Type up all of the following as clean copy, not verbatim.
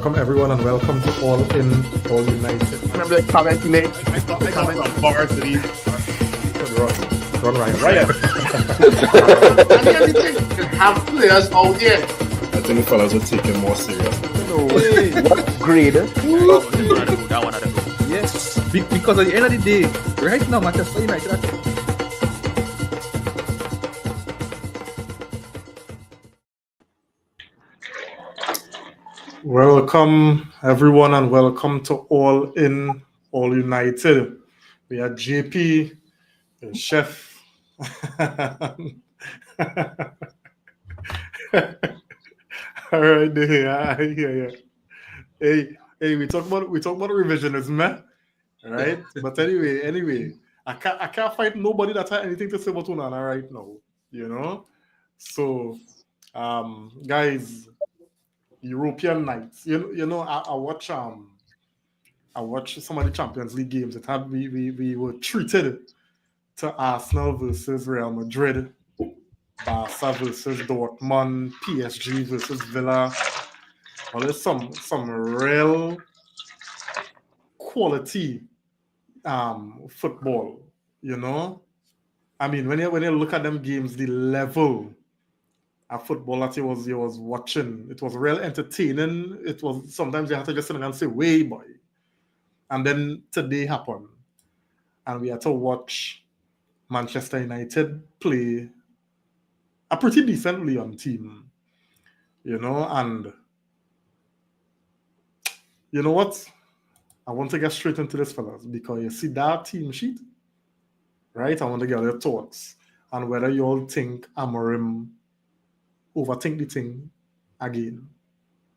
welcome everyone and welcome to All In, All United. Remember the comment he made? I got some bars to these. Run Ryan. And the other thing, you have players out there. I think the fellas will take it more serious. What grade? Yes, because at the end of the day, right now, Manchester United are Welcome everyone and welcome to All In, All United. We are JP, the chef. All right, yeah. Hey, we talk about revisionism, eh? Right? But anyway, I can't find nobody that had anything to say about Unana right now. You know? So guys, European nights. You know, I watch some of the Champions League games. It had we were treated to Arsenal versus Real Madrid, Barca versus Dortmund, PSG versus Villa. Well, there's some real quality football, you know. I mean, when you look at them games, the level of football that you was watching, it was real entertaining. It was sometimes you have to just sit and say, "Way boy," and then today happened, and we had to watch Manchester United play a pretty decent Lyon team, you know, and you know what? I want to get straight into this, fellas, because you see that team sheet, right? I want to get your thoughts on whether you all think Amorim overthink the thing again,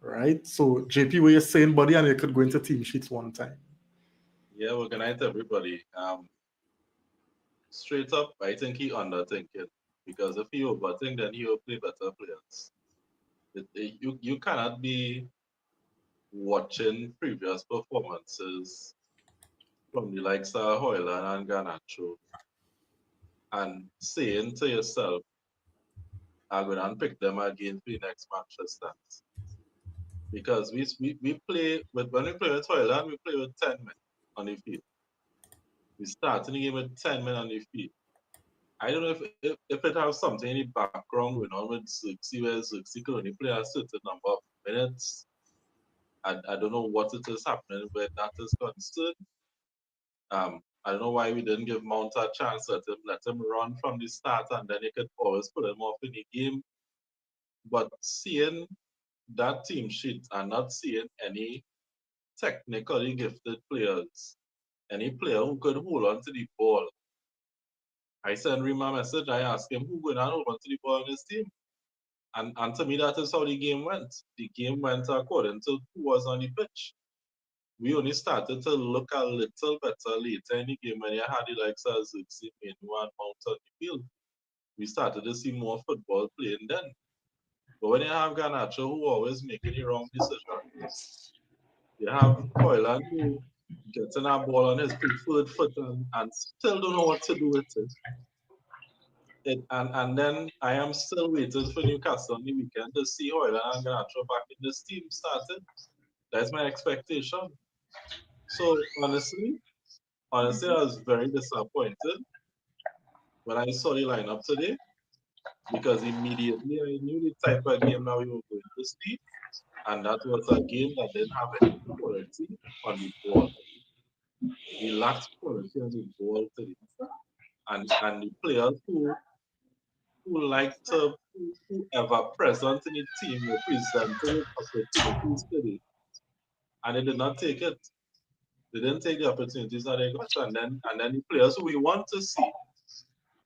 right? So, JP, what you're saying, buddy, and you could go into team sheets one time. Yeah, well, good night, everybody. Straight up, I think he underthink it because if he overthink, then he will play better players. You cannot be watching previous performances from the likes of Hoyland and Garnacho and saying to yourself, I'm going to pick them again for the next Manchester. Because we play with when we play with Hoyland, we play with 10 men on the field. We start in the game with 10 men on the field. I don't know if it has something in the background going on with Zirkzee, where Zirkzee can only play a certain number of minutes. I don't know what it is happening where that is concerned. I don't know why we didn't give Mount a chance, let him run from the start, and then you could always put him off in the game. But seeing that team sheet and not seeing any technically gifted players, any player who could hold on to the ball. I sent Rima a message. I asked him who going to hold on to the ball in his team. And to me, that is how the game went. The game went according to who was on the pitch. We only started to look a little better later in the game when you had the likes of Zirkzee, Menu, and Mount on the field. We started to see more football playing then. But when you have Garnacho who always making the wrong decisions, you have Hoyland who getting a ball on his preferred foot and still don't know what to do with it. And then I am still waiting for Newcastle on the weekend to see Hoyland and Garnacho back in this team started. That's my expectation. So honestly, I was very disappointed when I saw the lineup today because immediately I knew the type of game that we were going to see, and that was a game that didn't have any quality on the ball. We lacked quality on the ball today, and the players who like to whoever present in the team were presented opportunities today, and they did not take it. They didn't take the opportunities that they got, and then the players who we want to see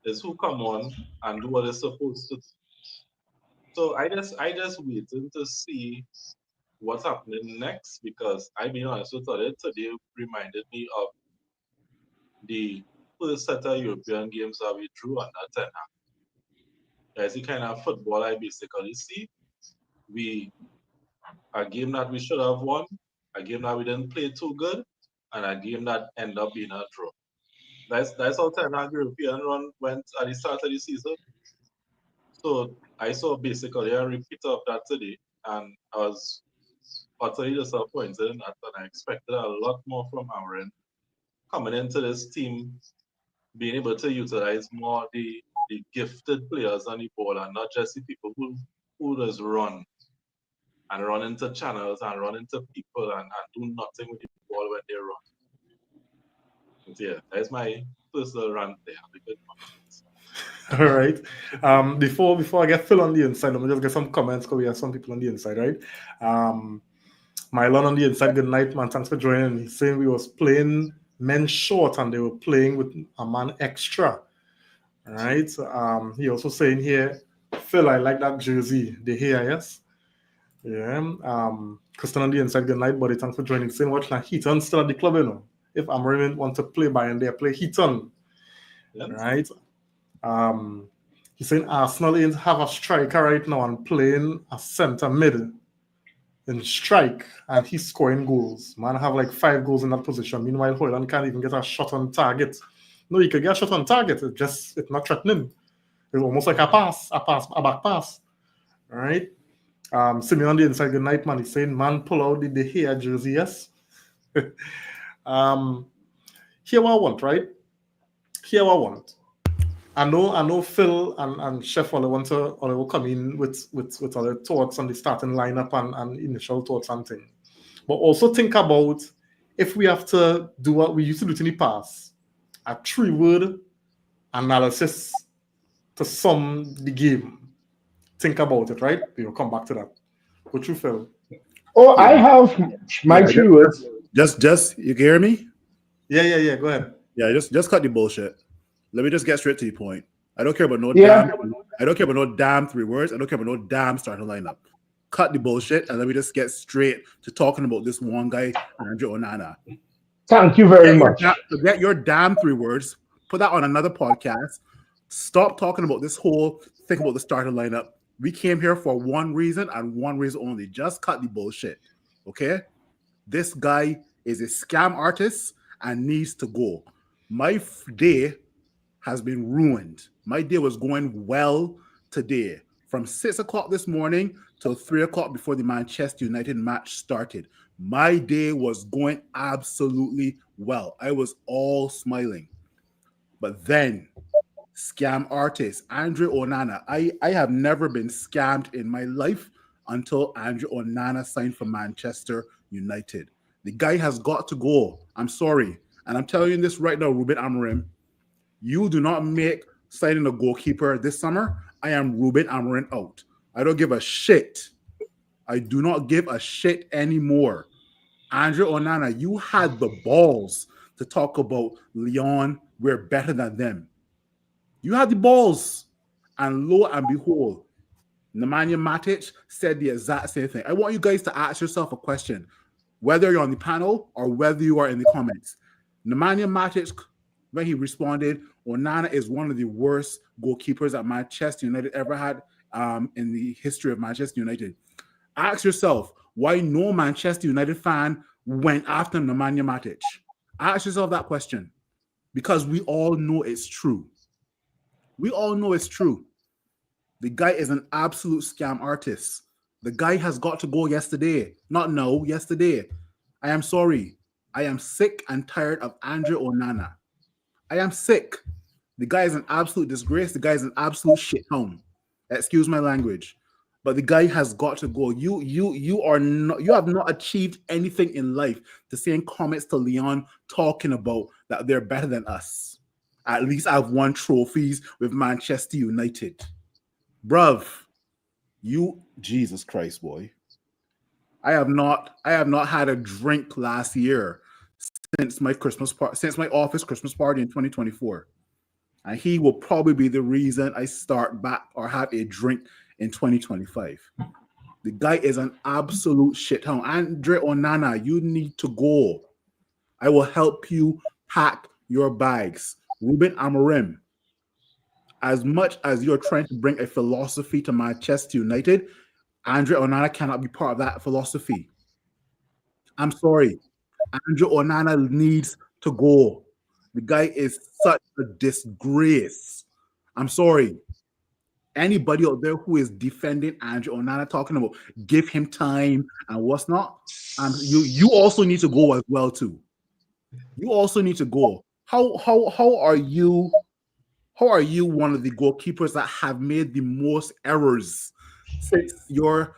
is who come on and do what they're supposed to do. So I just waiting to see what's happening next because I being honest with you, today reminded me of the first set of European games that we drew on that 10. That's the kind of football I basically see. A game that we should have won, a game that we didn't play too good, and a game that ended up being a draw. That's how 10 European run went at the start of the season. So I saw basically a repeat of that today, and I was utterly disappointed, and I expected a lot more from Aaron coming into this team, being able to utilize more the gifted players on the ball and not just the people who just run and run into channels and run into people and do nothing with the ball when they run. But yeah, that's my personal rant there. All right. Before I get Phil on the inside, let me just get some comments because we have some people on the inside, right? Mylon on the inside, good night, man. Thanks for joining. He's saying we was playing men short and they were playing with a man extra. All right. He also saying here, Phil, I like that jersey. The hair, yes. Yeah. Kristen on the inside, good night, buddy. Thanks for joining. Saying watch now Heaton still at the club, you know. If Amarin want to play by and there, play Heaton. Yes. Right. He's saying Arsenal have a striker right now and playing a centre mid in strike, and he's scoring goals. Man, have like 5 goals in that position. Meanwhile, Hoyland can't even get a shot on target. No, he could get a shot on target. It's not threatening. It's almost like a back pass. All right. Simeon on the inside, good night, man. He's saying, man, pull out the De Gea jersey, yes. Here what I want, right? Here what I want. I know Phil and Chef will come in with other thoughts on the starting lineup and initial thoughts and things. But also think about if we have to do what we used to do in the past, a 3-word analysis to sum the game. Think about it, right? We'll come back to that. What you feel? Oh, I have my 3 words. Just you can hear me? Yeah. Go ahead. Yeah, just cut the bullshit. Let me just get straight to the point. I don't care about no I don't care about no damn 3 words. I don't care about no damn starting lineup. Cut the bullshit and let me just get straight to talking about this one guy, Andre Onana. Thank you very much. Forget your damn 3 words. Put that on another podcast. Stop talking about this whole thing about the starting lineup. We came here for one reason and one reason only. Just cut the bullshit. Okay? This guy is a scam artist and needs to go. My day has been ruined. My day was going well today. From 6 o'clock this morning till 3 o'clock before the Manchester United match started. My day was going absolutely well. I was all smiling. But then, scam artist, Andre Onana. I have never been scammed in my life until Andre Onana signed for Manchester United. The guy has got to go. I'm sorry. And I'm telling you this right now, Ruben Amorim. You do not make signing a goalkeeper this summer. I am Ruben Amorim out. I don't give a shit. I do not give a shit anymore. Andre Onana, you had the balls to talk about Lyon. We're better than them. You had the balls. And lo and behold, Nemanja Matic said the exact same thing. I want you guys to ask yourself a question, whether you're on the panel or whether you are in the comments. Nemanja Matic, when he responded, Onana is one of the worst goalkeepers that Manchester United ever had in the history of Manchester United. Ask yourself why no Manchester United fan went after Nemanja Matic. Ask yourself that question. Because we all know it's true. We all know it's true. The guy is an absolute scam artist. The guy has got to go yesterday. Not now, yesterday. I am sorry. I am sick and tired of Andre Onana. I am sick. The guy is an absolute disgrace. The guy is an absolute shithound. Excuse my language. But the guy has got to go. You have not achieved anything in life to saying comments to Lyon talking about that they're better than us. At least I've won trophies with Manchester United. Bruv, Jesus Christ, boy. I have not had a drink last year since my office Christmas party in 2024. And he will probably be the reason I start back or have a drink in 2025. The guy is an absolute shithound. Andre Onana, you need to go. I will help you pack your bags. Ruben Amorim, as much as you're trying to bring a philosophy to Manchester United, Andre Onana cannot be part of that philosophy. I'm sorry. Andre Onana needs to go. The guy is such a disgrace. I'm sorry. Anybody out there who is defending Andre Onana, talking about give him time and what's not, you also need to go as well too. You also need to go. How are you? How are you one of the goalkeepers that have made the most errors since your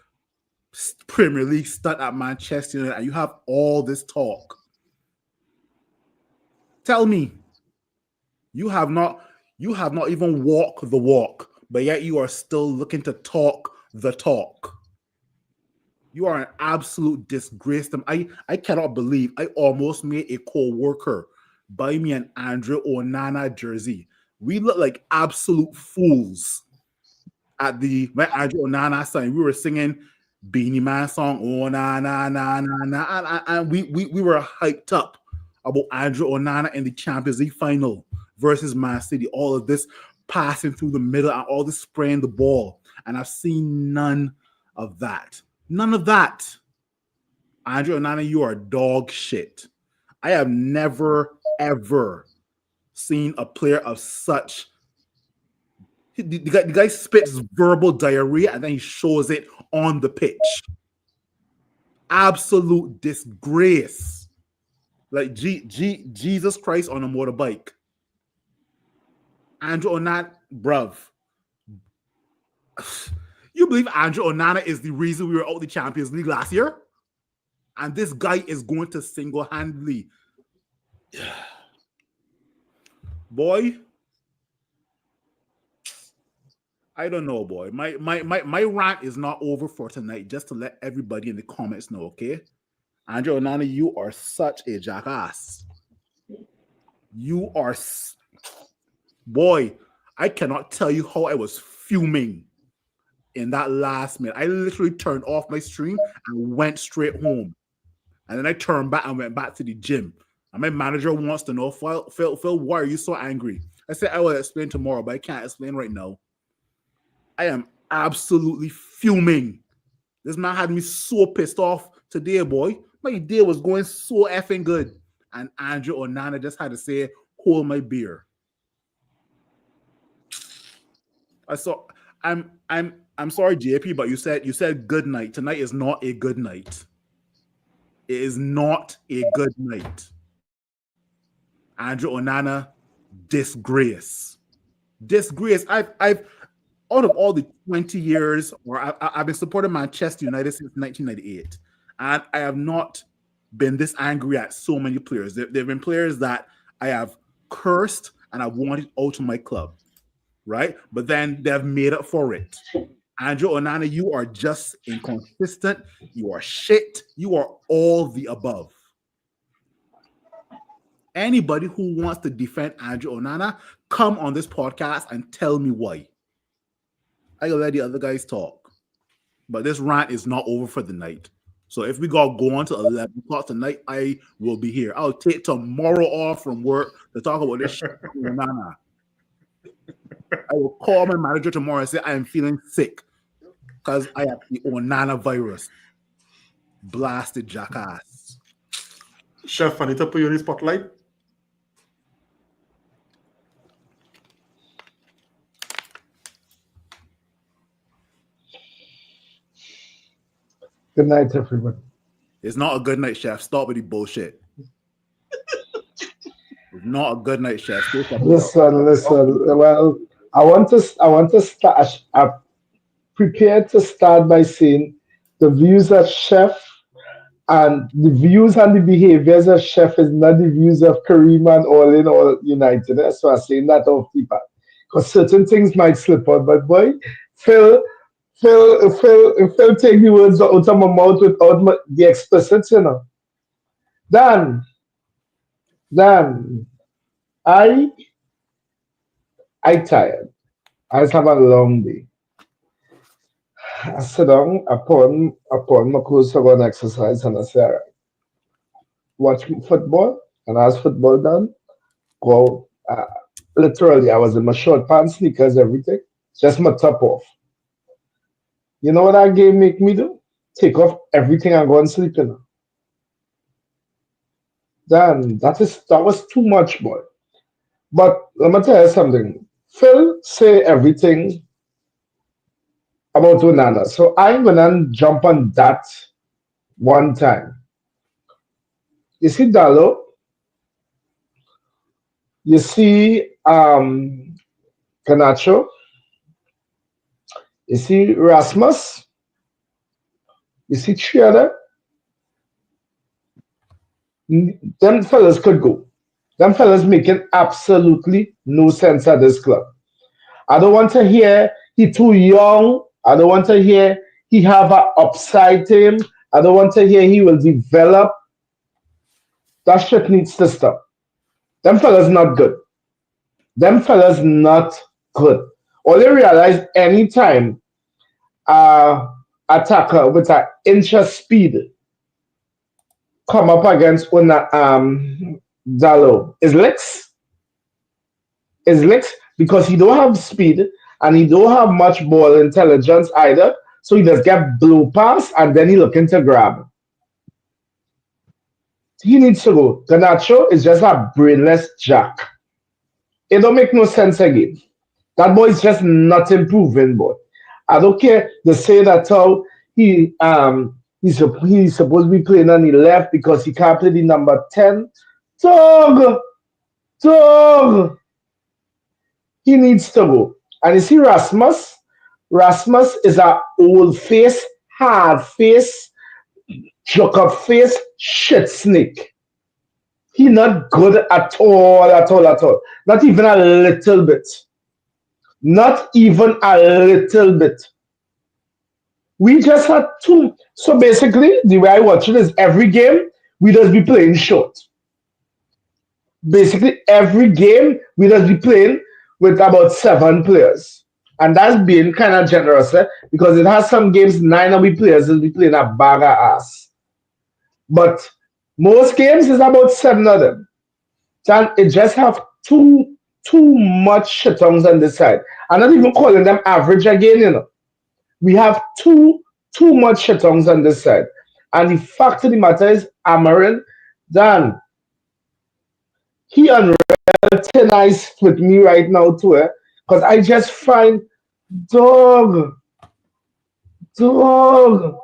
Premier League start at Manchester United, and you have all this talk? Tell me, you have not even walked the walk, but yet you are still looking to talk the talk. You are an absolute disgrace to me. I cannot believe I almost made a co-worker buy me an Andre Onana jersey. We look like absolute fools at when Andre Onana sang. We were singing Beanie Man song, oh na na na na na, and we were hyped up about Andre Onana in the Champions League final versus Man City. All of this passing through the middle and all this spraying the ball, and I've seen none of that. None of that. Andre Onana, you are dog shit. I have never ever seen a player of such. The guy spits verbal diarrhea and then he shows it on the pitch. Absolute disgrace. Like Jesus Christ on a motorbike. Andre Onana, bruv. You believe Andre Onana is the reason we were out the Champions League last year? And this guy is going to single-handedly. Boy, I don't know, boy. My rant is not over for tonight, just to let everybody in the comments know, okay? Andre Onana, you are such a jackass. You are... Boy, I cannot tell you how I was fuming in that last minute. I literally turned off my stream and went straight home. And then I turned back and went back to the gym. And my manager wants to know, Phil, why are you so angry? I said, I will explain tomorrow, but I can't explain right now. I am absolutely fuming. This man had me so pissed off today, boy. My day was going so effing good. And Andre Onana just had to say, hold my beer. I'm sorry, JP, but you said good night. Tonight is not a good night. It is not a good night. Andre Onana, disgrace. Disgrace. I've out of all the 20 years, or I've been supporting Manchester United since 1998, and I have not been this angry at so many players. There have been players that I have cursed and I wanted out of my club, right? But then they've made up for it. Andre Onana, you are just inconsistent. You are shit. You are all the above. Anybody who wants to defend Andre Onana, come on this podcast and tell me why. I will let the other guys talk. But this rant is not over for the night. So if we got to go on to 11 o'clock tonight, I will be here. I'll take tomorrow off from work to talk about this shit with Onana. I will call my manager tomorrow and say I am feeling sick because I have the Onana virus. Blasted jackass. Chef, I need to put you in the spotlight. Good night, everyone. It's not a good night, Chef. Stop with the bullshit. It's not a good night, Chef. Listen. Well, I want to start. I'm prepared to start by saying the views of Chef and the views and the behaviors of Chef is not the views of Kareem and all in all United. That's why I'm saying that off the bat. Because certain things might slip out. But boy, Phil take the words out of my mouth without the explicit, you know. Dan, I tired. I just have a long day. I sit down, I put on my clothes to go and exercise, and I say, all right, watch football, and as football done, go. Literally, I was in my short pants, sneakers, everything, just my top off. You know what that game make me do? Take off everything and go and sleep, you know. Then that was too much, boy. But let me tell you something. Phil say everything about Onana. So I'm gonna jump on that one time. You see Dallo, you see Canacho, you see Rasmus, you see Schroeder. Them fellas could go. Them fellas making absolutely no sense at this club. I don't want to hear he too young. I don't want to hear he have a upside to him. I don't want to hear he will develop. That shit needs to stop. Them fellas not good. Them fellas not good. All they realize anytime attacker with an inch of speed come up against Dallo is licks because he don't have speed and he don't have much ball intelligence either. So he just get blow pass and then he looking to grab. He needs to go. Ganacho is just a brainless jack. It don't make no sense again. That boy is just not improving, boy. I don't care to say that how he's supposed to be playing on the left because he can't play the number 10. Dog, he needs to go. And you see Rasmus? Rasmus is a old face, hard face, joke up face, shit snake. He not good at all, at all, at all. Not even a little bit. Not even a little bit. We just had two. So basically, the way I watch it is every game, we just be playing short. Basically, every game, we just be playing with about 7 players. And that's being kind of generous, because it has some games, 9 of the players will be playing a bag of ass. But most games is about 7 of them. And it just have too much shitons on this side. I'm not even calling them average again. We have too much shitons on this side. And the fact of the matter is, Amarin, Dan, he on thin ice with me right now too, because I just find dog, the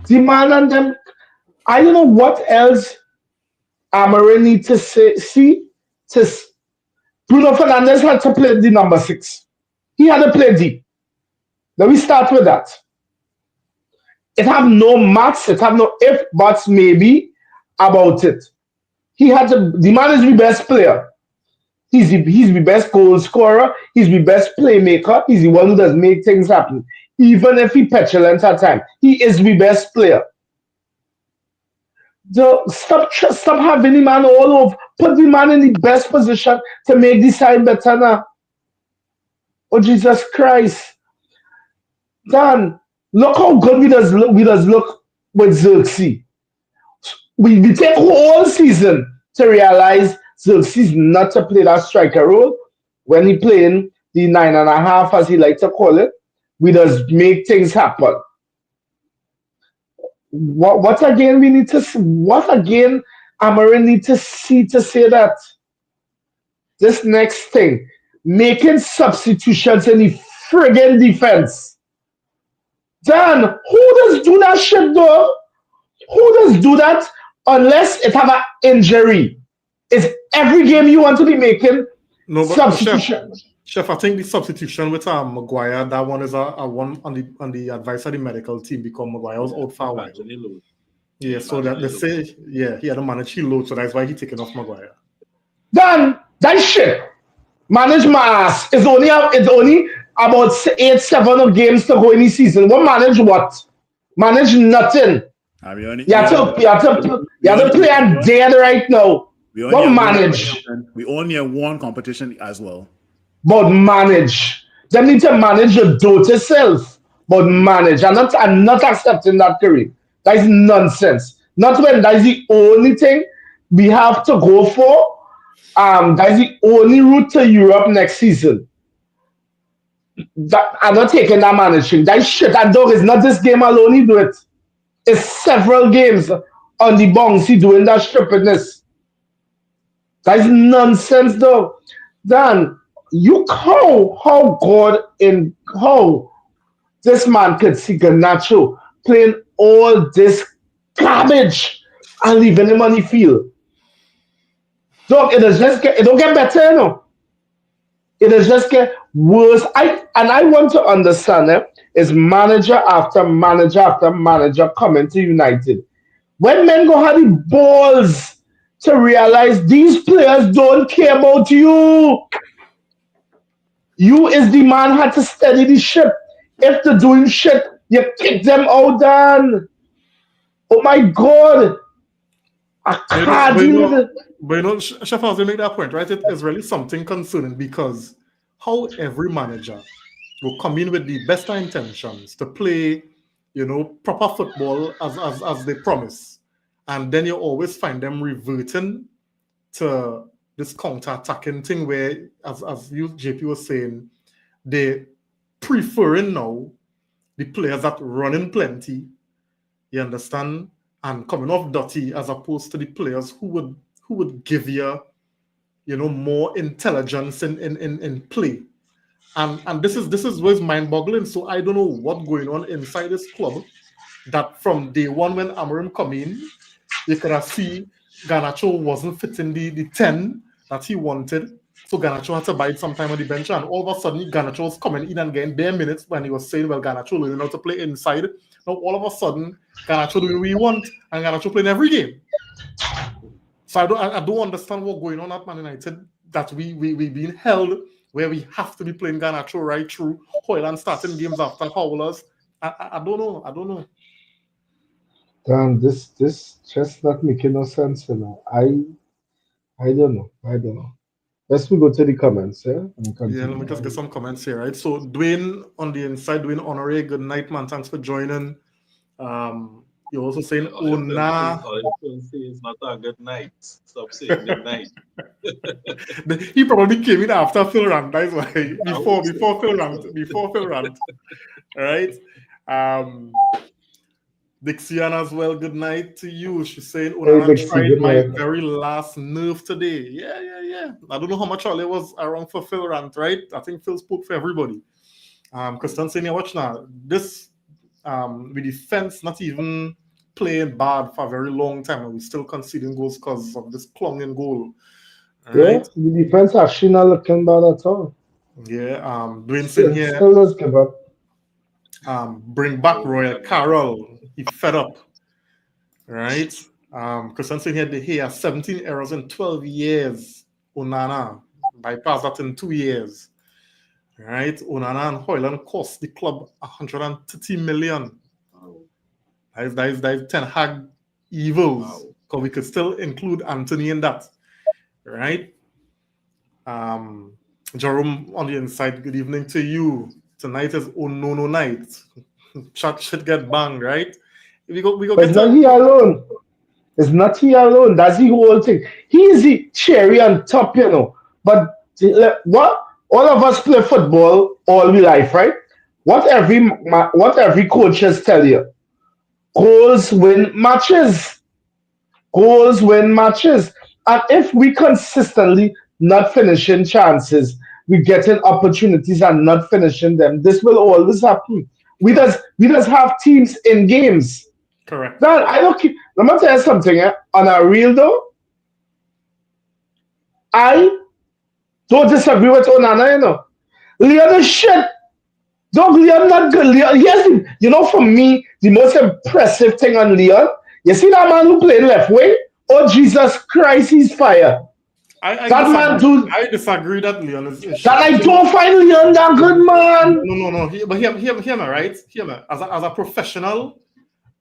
man and them. I don't know what else Amarin need to say. See, Bruno Fernandez had to play the number 6. He had to play deep. Let me start with that. It have no maths, it have no if, buts, maybe about it. He had to. The man is the best player. He's the best goal scorer. He's the best playmaker. He's the one who does make things happen. Even if he petulant at time, he is the best player. Stop having the man all over. Put the man in the best position to make the side better now. Oh Jesus Christ. Dan, look how good we does look with Xerxes. We take whole season to realize Xerxes not to play that striker role. When he playing the 9.5, as he like to call it, we just make things happen. What again we need to see? What again Amarin need to see to say that? This next thing, making substitutions in the friggin' defense. Dan, who does do that shit though? Who does do that unless it have an injury? It's every game you want to be making substitutions. Chef, I think the substitution with Maguire, that one is a one on the advice of the medical team because Maguire was out for a while. Yeah, so that they say, yeah, he had to manage his load, so that's why he taken off Maguire. Dan, that shit. Manage my ass. It's only about 8-7 of games to go in the season. What manage what? Manage nothing. You have to play a dead right now. What manage? We only have one competition as well. But manage. They need to manage your daughter self. But manage. I'm not accepting that, Kareem. That is nonsense. Not when that is the only thing we have to go for. That is the only route to Europe next season. I'm not taking that managing. That shit. That dog is not this game alone. He do it. It's several games on the bounce. He doing that stupidness. That is nonsense, though. Dan, you how God in how this man could see Garnacho playing all this garbage and leaving him on the field. Dog, it don't get better, you know. It is just get worse. I want to understand is manager after manager after manager coming to United. When men go have the balls to realize these players don't care about you. You is the man had to steady the ship. If they're doing shit, you kick them out then. Oh my god. I can't deal with it. But Sheffield, they make that point, right? It is really something concerning because how every manager will come in with the best intentions to play, proper football as they promise. And then you always find them reverting to this counter-attacking thing where, as you, JP, was saying, they preferring now the players that running plenty, you understand, and coming off dirty as opposed to the players who would give you, more intelligence in play. And this is what's mind-boggling. So I don't know what's going on inside this club that from day one when Amorim come in, you could have seen Garnacho wasn't fitting the 10 that he wanted. So Garnacho had to bide some time on the bench, and all of a sudden Garnacho was coming in and getting bare minutes when he was saying, well, Garnacho learning how to play inside. Now all of a sudden, Garnacho doing what he want, and Garnacho playing every game. So I don't understand what's going on at Man United, that we being held where we have to be playing Garnacho right through, Hoyland starting games after Howlers. I don't know. Damn, this just not making no sense, I don't know. Let's go to the comments, yeah? Yeah, let me just get some comments here, right? So Dwayne on the inside, Dwayne Honore, good night, man. Thanks for joining. You're also saying, oh, nah. It's not a good night. Stop saying good night. He probably came in after Phil Rant, that's why. Before Phil Rant. All right. Dixian as well, good night to you. She's saying, Onana tried my very last nerve today. Yeah. I don't know how much all it was around for Phil Rant, right? I think Phil spoke for everybody. Christian saying, watch now. This, with defense not even playing bad for a very long time, and we're still conceding goals because of this clunging goal. Right? Yeah, the defense actually not looking bad at all. Yeah, Dwayne saying here. Still does give up. Bring back Royal Carroll. He fed up. Right? Christian saying here, he has 17 errors in 12 years. Onana bypassed that in 2 years. Right? Onana and Hoyland cost the club 130 million. That is 10 Hag evils. Because we could still include Anthony in that. Right? Jerome on the inside, good evening to you. Tonight is Onono night. Chat should get banged, right? We go but it's not he alone. It's not he alone. That's the whole thing. He's the cherry on top, But what all of us play football all we life, right? What every coaches tell you. Goals win matches. Goals win matches. And if we consistently not finishing chances, we getting opportunities and not finishing them, this will always happen. We just have teams in games. Correct. Now, let me tell you something. On a real though, I don't disagree with Onana, Leon is shit. Dog, Leon not good. Leon, yes, for me, the most impressive thing on Leon, you see that man who played left wing? Oh, Jesus Christ, he's fire. I disagree that Leon is that I don't find Leon that good, man. No. But hear me, right? Hear me. As a professional,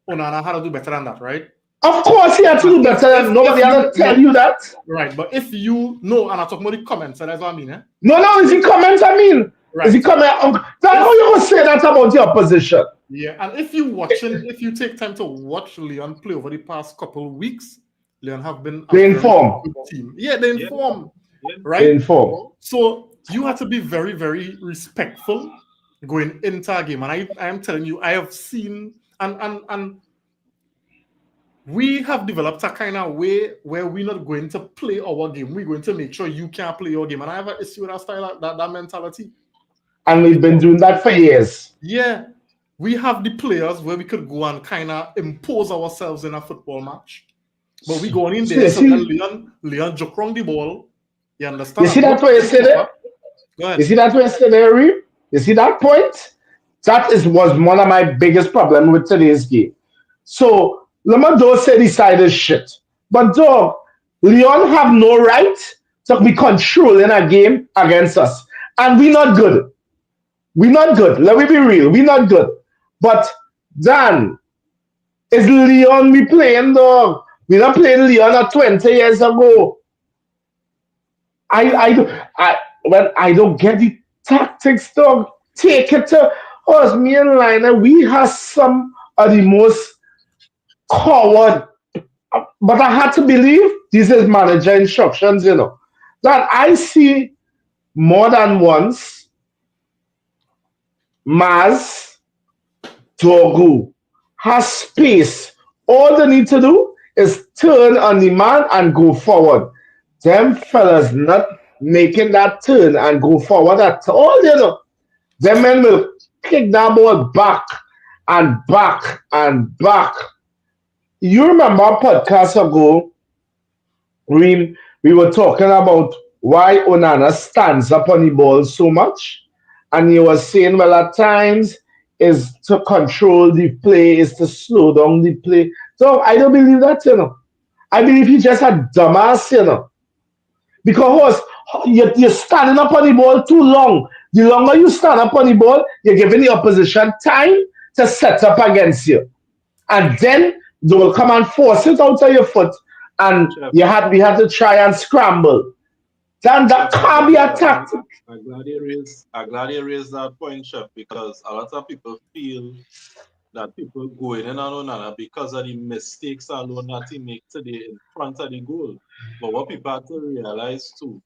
Onana had to do better than that, right? Of course he had to do better. Nobody had to tell you that. Right, but if you know, and I talk about the comments, that's what I mean, No, it's the comments I mean. Right. Is he coming? That's how you gonna say that about your opposition. Yeah, and if you take time to watch Leon play over the past couple of weeks, Leon have been they inform team. Yeah, they inform. Yeah. Right? They inform. So you have to be very, very respectful going into a game. And I am telling you, I have seen and we have developed a kind of way where we're not going to play our game. We're going to make sure you can't play your game. And I have an issue with that style, that mentality. And we've been doing that for years. Yeah. we have the players where we could go and kind of impose ourselves in a football match. But we going in there, so when Leon joke wrong the ball, you understand? You see that way you said it? Go ahead. You see that way you said it, Reem? You see that point? That was one of my biggest problems with today's game. So Lamado said he sided shit. But dog, Leon have no right to be controlling a game against us. And we not good. We not good. Let me be real. We not good. But Dan, is Leon we playing dog? We not playing Leon at 20 years ago. I don't get the tactics, dog. Take it to us, me and Liner. We have some of the most coward. But I had to believe this is manager instructions, that I see more than once Maz Dogu has space. All they need to do is turn on the man and go forward. Them fellas not making that turn and go forward at all. Them men will kick that ball back and back and back. You remember a podcast ago, Reem, we were talking about why Onana stands up on the ball so much. And he was saying, well, at times is to control the play, is to slow down the play. So I don't believe that. I believe he's just a dumbass. Because you're standing up on the ball too long. The longer you stand up on the ball, you're giving the opposition time to set up against you. And then they will come and force it out of your foot. And we had to try and scramble. Then that can't be a tactic. I'm glad you raised that point, Chef, because a lot of people feel that people going in on Onana because of the mistakes alone that he makes today in front of the goal. But what people have to realize too,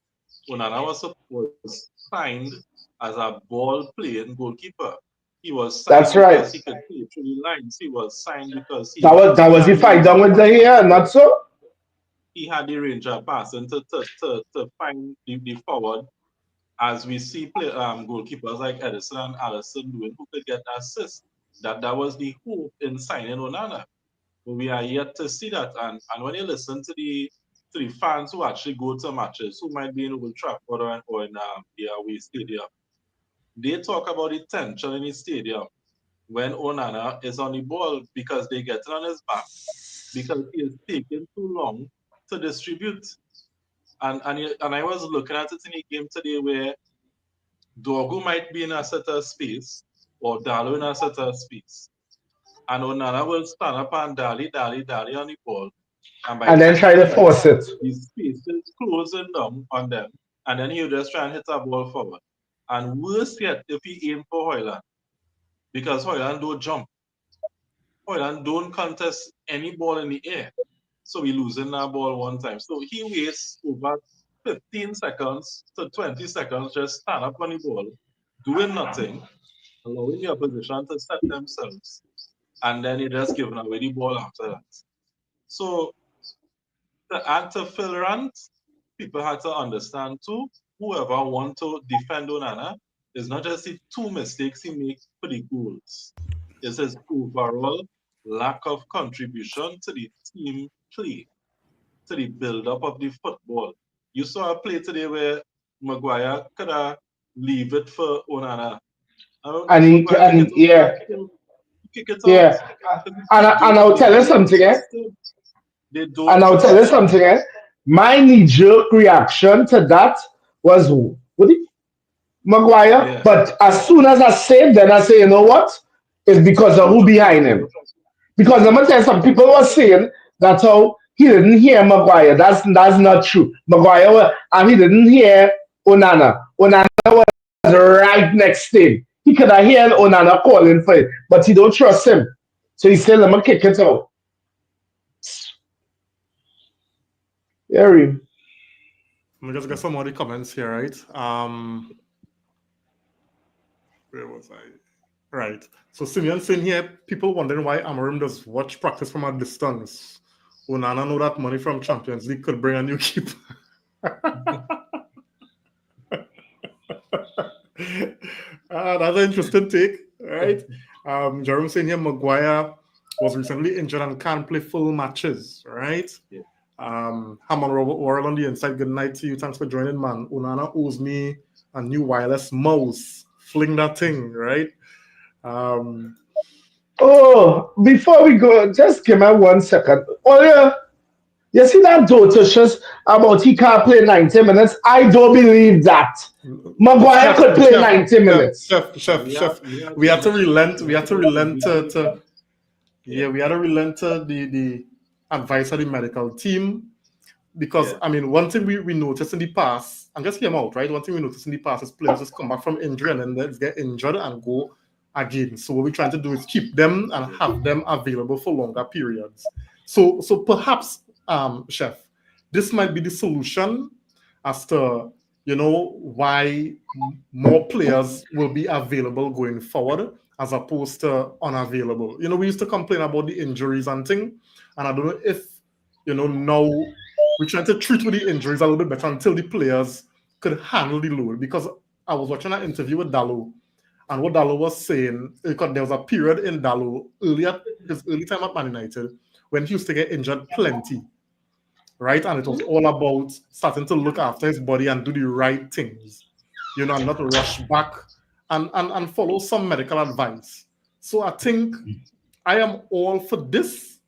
Onana was signed as a ball playing goalkeeper. He was signed That's right. because he could play through the lines. He was signed because he that was the fight done with the hair, not so? He had the range of passing to find the forward, as we see goalkeepers like Edison and Allison doing, who could get assist. That was the hope in signing Onana. But we are yet to see that. And when you listen to the fans who actually go to matches, who might be in Old Trafford or in the away stadium, they talk about the tension in the stadium when Onana is on the ball because they get on his back, because he is taking too long to distribute. And I was looking at it in the game today where Dorgu might be in a certain space or Dalo in a certain space. And Onana will stand up and dally on the ball. And then try to force it. The space is closing down on them. And then he'll just try and hit a ball forward. And worse yet, if he aim for Hoyland. Because Hoyland don't jump. Hoyland don't contest any ball in the air. So he losing that ball one time. So he wastes over 15 seconds to 20 seconds just stand up on the ball, doing nothing, allowing the opposition to set themselves. And then he just giving away the ball after that. So to add to Phil Rant, people had to understand too, whoever want to defend Onana is not just the two mistakes he makes for the goals. It's his overall lack of contribution to the team play, to the build-up of the football. You saw a play today where Maguire could have leave it for Onana. And he kick it out. And I'll tell you something, And I'll tell you something, My knee-jerk reaction to that was Maguire. Yeah. But as soon as I say it, then I say, you know what? It's because of who behind him. Because I'm gonna tell you, some people were saying that's how he didn't hear Maguire. That's not true. Maguire and he didn't hear Onana. Onana was right next to him. He could have heard Onana calling for it, but he don't trust him. So he said, let me kick it out. Yeah, Reem. Let me just get some more of the comments here, right? Where was I? Right. So Simeon saying here, people wondering why Amorim does watch practice from a distance. Onana know that money from Champions League could bring a new keeper. That's an interesting take, right? Jerome saying here, Maguire was recently injured and can't play full matches, right? Yeah. Hammond Robert Worrell on the inside. Good night to you. Thanks for joining, man. Onana owes me a new wireless mouse. Fling that thing, right? Oh, before we go, just give me 1 second. Oh yeah, you see that Dotushes about he can't play 90 minutes? I don't believe that. Maguire could play 90 minutes. Chef. We had to relent. We had to relent to we had to relent to the advice of the medical team. Because, I mean, one thing we noticed in the past, and just hear him out, right? One thing we noticed in the past is players just come back from injury and then they get injured and go again. So what we're trying to do is keep them and have them available for longer periods. So perhaps, Chef, this might be the solution as to, why more players will be available going forward as opposed to unavailable. We used to complain about the injuries and thing, and I don't know if, now we're trying to treat with the injuries a little bit better until the players could handle the load. Because I was watching an interview with Dalot, and what Dalot was saying, because there was a period in Dalot, his early time at Man United, when he used to get injured plenty, right? And it was all about starting to look after his body and do the right things, and not rush back and follow some medical advice. So I think I am all for this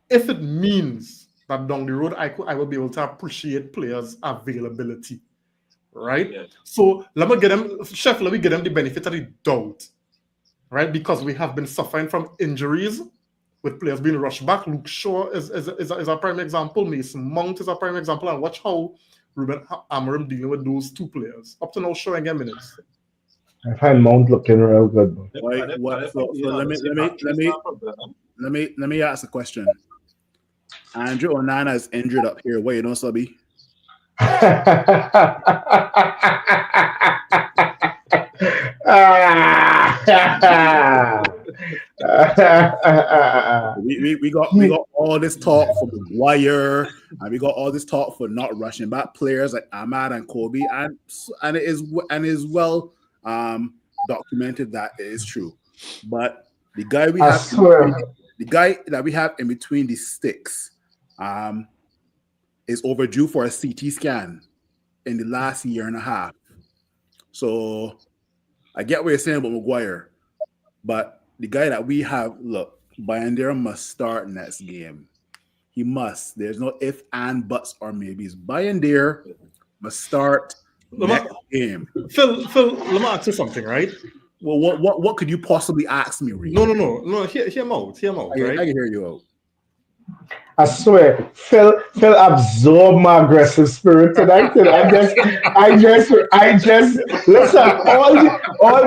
if it means that down the road I will be able to appreciate players' availability, right? Yeah. So let me get them the benefit of the doubt, right? Because we have been suffering from injuries with players being rushed back. Luke Shaw is a prime example. Mason Mount is a prime example. And watch how Ruben Amorim dealing with those two players. Up to now, showing them minutes. I find Mount looking real good. Let me ask a question. Andrew Onana is injured up here. Wait, Subby? we got all this talk for Maguire, and we got all this talk for not rushing back players like Ahmad and Kobe, and it is well documented that it is true. But the guy that we have in between the sticks is overdue for a CT scan in the last year and a half. So I get what you're saying about Maguire, but the guy that we have, look, Bayandera must start next game. He must. There's no if, and, buts, or maybes. Bayandera must start next game. Phil, let me ask you something, right? Well, what could you possibly ask me, Reed? No. Hear him out, right? I can hear you out. I swear, Phil absorbed my aggressive spirit tonight. I just listen. All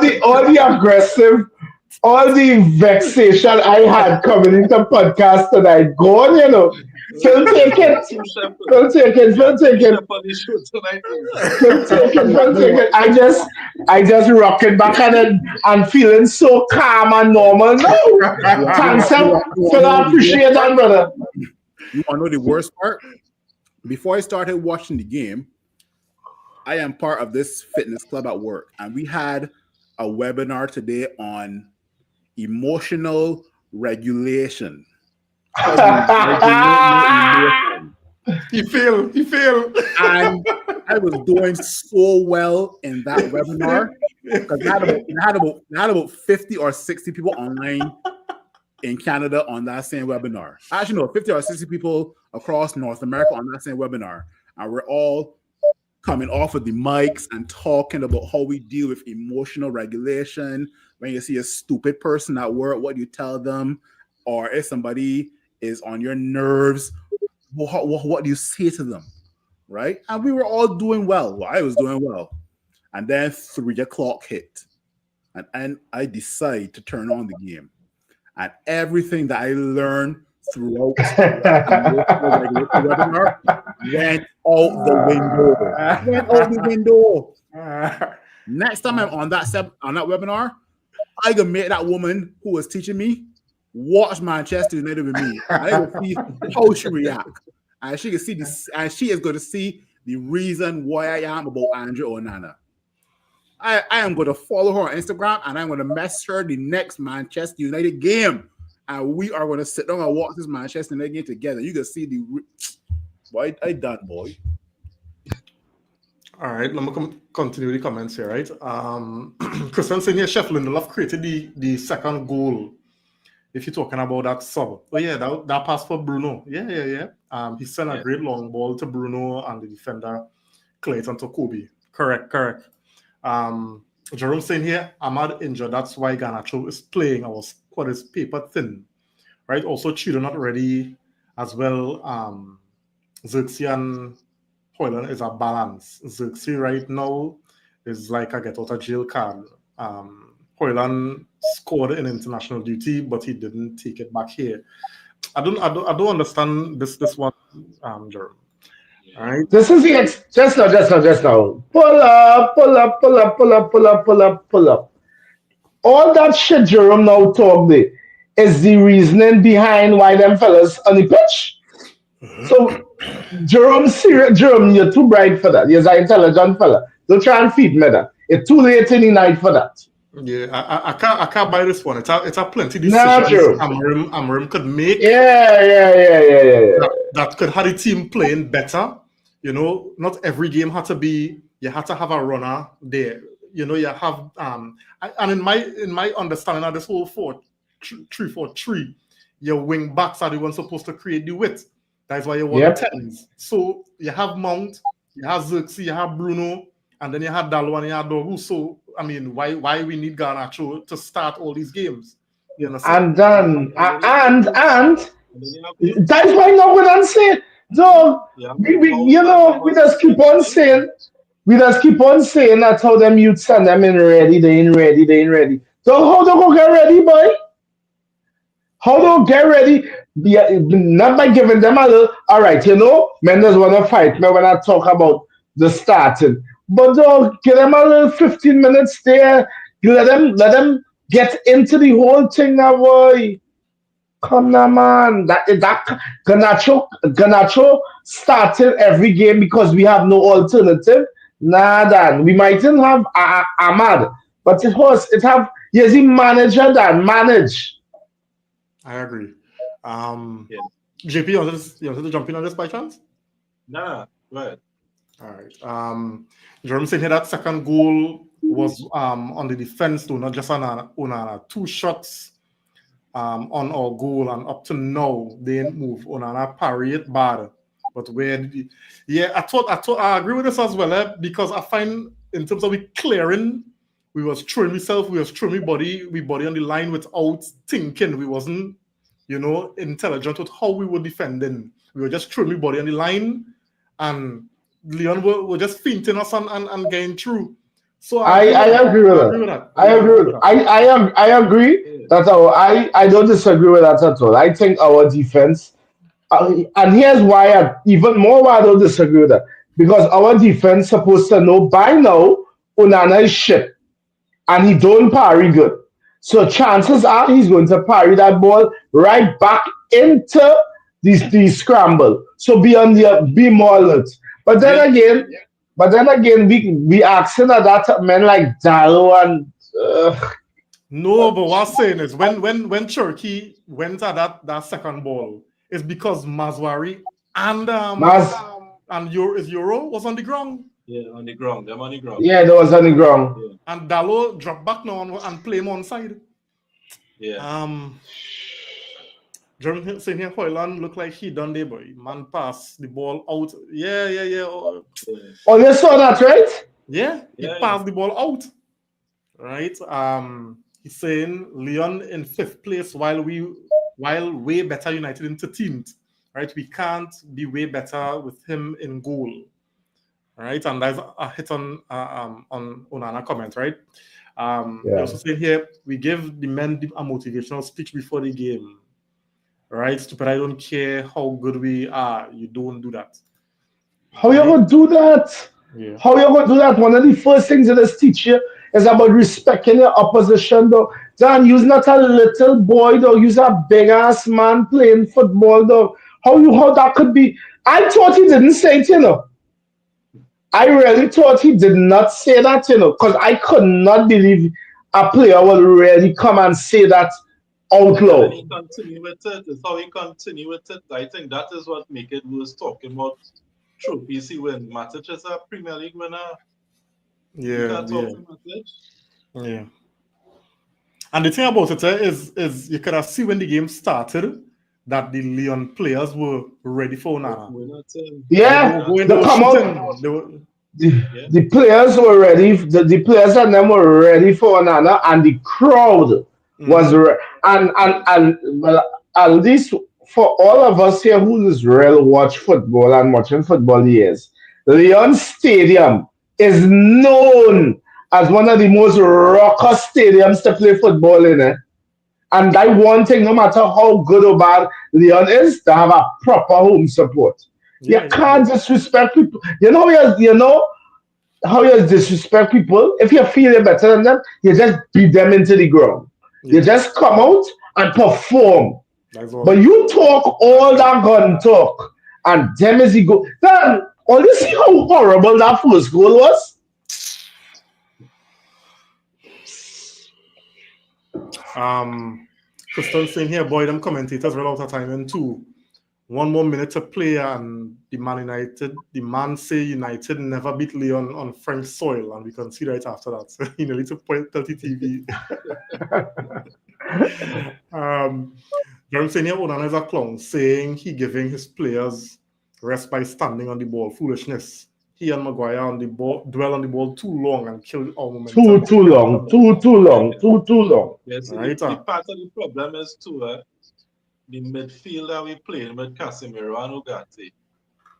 the aggressive, all the vexation I had coming into podcast tonight. Gone, Phil, take it. I just rocking back and feeling so calm and normal now. Thanks, Phil. I appreciate that, brother. You want to know the worst part? Before I started watching the game, I am part of this fitness club at work, and we had a webinar today on emotional regulation. He failed. And I was doing so well in that webinar because I had about 50 or 60 people online in Canada on that same webinar. Actually, no, 50 or 60 people across North America on that same webinar. And we're all coming off of the mics and talking about how we deal with emotional regulation. When you see a stupid person at work, what do you tell them? Or if somebody is on your nerves, what do you say to them? Right? And we were all doing well. Well, I was doing well. And then 3 o'clock hit. And I decided to turn on the game. And everything that I learned throughout the webinar went out the window. Next time I'm on that webinar, I can make that woman who was teaching me watch Manchester United with me. I will see how she react, and she can see this, and she is going to see the reason why I am about Andrew Onana. I am going to follow her on Instagram and I'm going to mess her the next Manchester United game. And we are going to sit down and watch this Manchester United game together. You can see the boy, I done, boy. All right, let me continue the comments here, right? Christian saying here, Chef Lindelof created the second goal. If you're talking about that sub. Oh, yeah, that pass for Bruno. Yeah. He sent a great long ball to Bruno and the defender, Clayton to Kobe. Correct. Jerome saying here, Ahmad injured. That's why Garnacho is playing. Our squad is paper thin. Right? Also, Chido not ready as well. Xerxes and Hoyland is a balance. Xerxes right now is like a get out of jail card. Hoyland scored in international duty, but he didn't take it back here. I don't understand this one, Jerome. All right. This is the just now. Pull up. All that shit Jerome now talk there is the reasoning behind why them fellas on the pitch. So Jerome, you're too bright for that. You're an intelligent fella. Don't try and feed me that. It's too late in the night for that. Yeah, I can't buy this one. It's a plenty Nah, decisions Amarim could make. Yeah. That could have the team playing better. You know, not every game had to be. You had to have a runner there. You know, you have and in my understanding of this whole 3-4-3, your wing backs are the ones supposed to create the width. That's why you want tens. So you have Mount, you have Xerxes, you have Bruno, and then you have Dalo and you have Dogu. So I mean, why we need Garnacho to start all these games? You understand? And that's why no one can say, dog. We just keep on saying. We just keep on saying that's how them youths and them ain't ready, they ain't ready. So how do go get ready, boy? How do get ready? Not by giving them a little, all right, men just want to fight me when I talk about the starting. But dog, give them a little 15 minutes there. Let them get into the whole thing now, boy. Come now, man. That Garnacho started every game because we have no alternative. Nah, Dan. We mightn't have Ahmad, but it have the manager that manage. I agree. JP, you wanted to jump in on this by chance? Nah, right. All right. Jerome saying here that second goal was on the defense too, not just on 2 shots on our goal, and up to now they didn't move. Onana parry it bad. But where did he? Yeah, I agree with this as well, because I find in terms of we clearing, we was throwing myself, we was throwing my body on the line without thinking. We wasn't, intelligent with how we were defending. We were just throwing my body on the line, and Leon were just feinting us and getting through. So I agree with that. I agree that I don't disagree with that at all. I think our defense, and here's why even more why I don't disagree with that, because our defense supposed to know by now Onana is shit and he don't parry good. So chances are he's going to parry that ball right back into the scramble. So be more alert. But then again, we asking that men like Dalo and no, but what I'm saying is when Cherokee went at that second ball, it's because Mazwari and Euro was on the ground. Yeah, on the ground. Them on the ground. Yeah, they was on the ground. Yeah. And Dalo dropped back now and play him on side. Yeah. Jeremy saying here, Hoyland looked like he done there, boy. Man passed the ball out. Yeah. Oh, you saw that, right? Yeah, he passed the ball out. Right. He's saying Lyon in 5th place while way better United in 13th. Right. We can't be way better with him in goal. Right. And that's a hit on Onana comment, right? They also saying here, we give the men a motivational speech before the game. Right, stupid. I don't care how good we are. You don't do that. How you gonna do that? Yeah. How you gonna do that? One of the first things that this teach you is about respecting your opposition, though. Dan, you're not a little boy, though. You're a big ass man playing football, though. How that could be? I thought he didn't say it, I really thought he did not say that, because I could not believe a player would really come and say that out And then loud. he continue with it. It's how he continue with it. I think that is what make it worth talking about trophies he win. Matic is a Premier League winner. You Yeah, can't yeah, talk to Matic. yeah. And the thing about it is you could have seen when the game started that the Lyon players were ready for Onana. Winner team. Right? They Yeah, were Winner going, they they were team. come out. shooting. They were, The, Yeah. the players were ready. The players and them were ready for Onana, and the crowd was mm-hmm. and well, at least for all of us here who is real watch football and watching football years, Lyon Stadium is known as one of the most rocker stadiums to play football in. And that one thing, no matter how good or bad Lyon is, to have a proper home support. You Yeah, yeah, yeah. can't disrespect people. How you disrespect people. If you feel you're better than them, you just beat them into the ground. You Yeah. just come out and perform. That's all. But you talk all that gun talk, and them as you go. Then, all you see how horrible that first goal was? Kristen saying here, boy, them commentators run out of time in 1 more minute to play, and the man say United never beat Lyon on French soil, and we can see right after that. So he nearly took point 30 TV. Jerome saying here, Onana is a clown, saying he giving his players rest by standing on the ball. Foolishness. He and Maguire on the ball dwell on the ball too long and kill our momentum. Too long, too long. Yes, Right? the part of the problem is too, the midfield that we playing with Casemiro and Ugarte.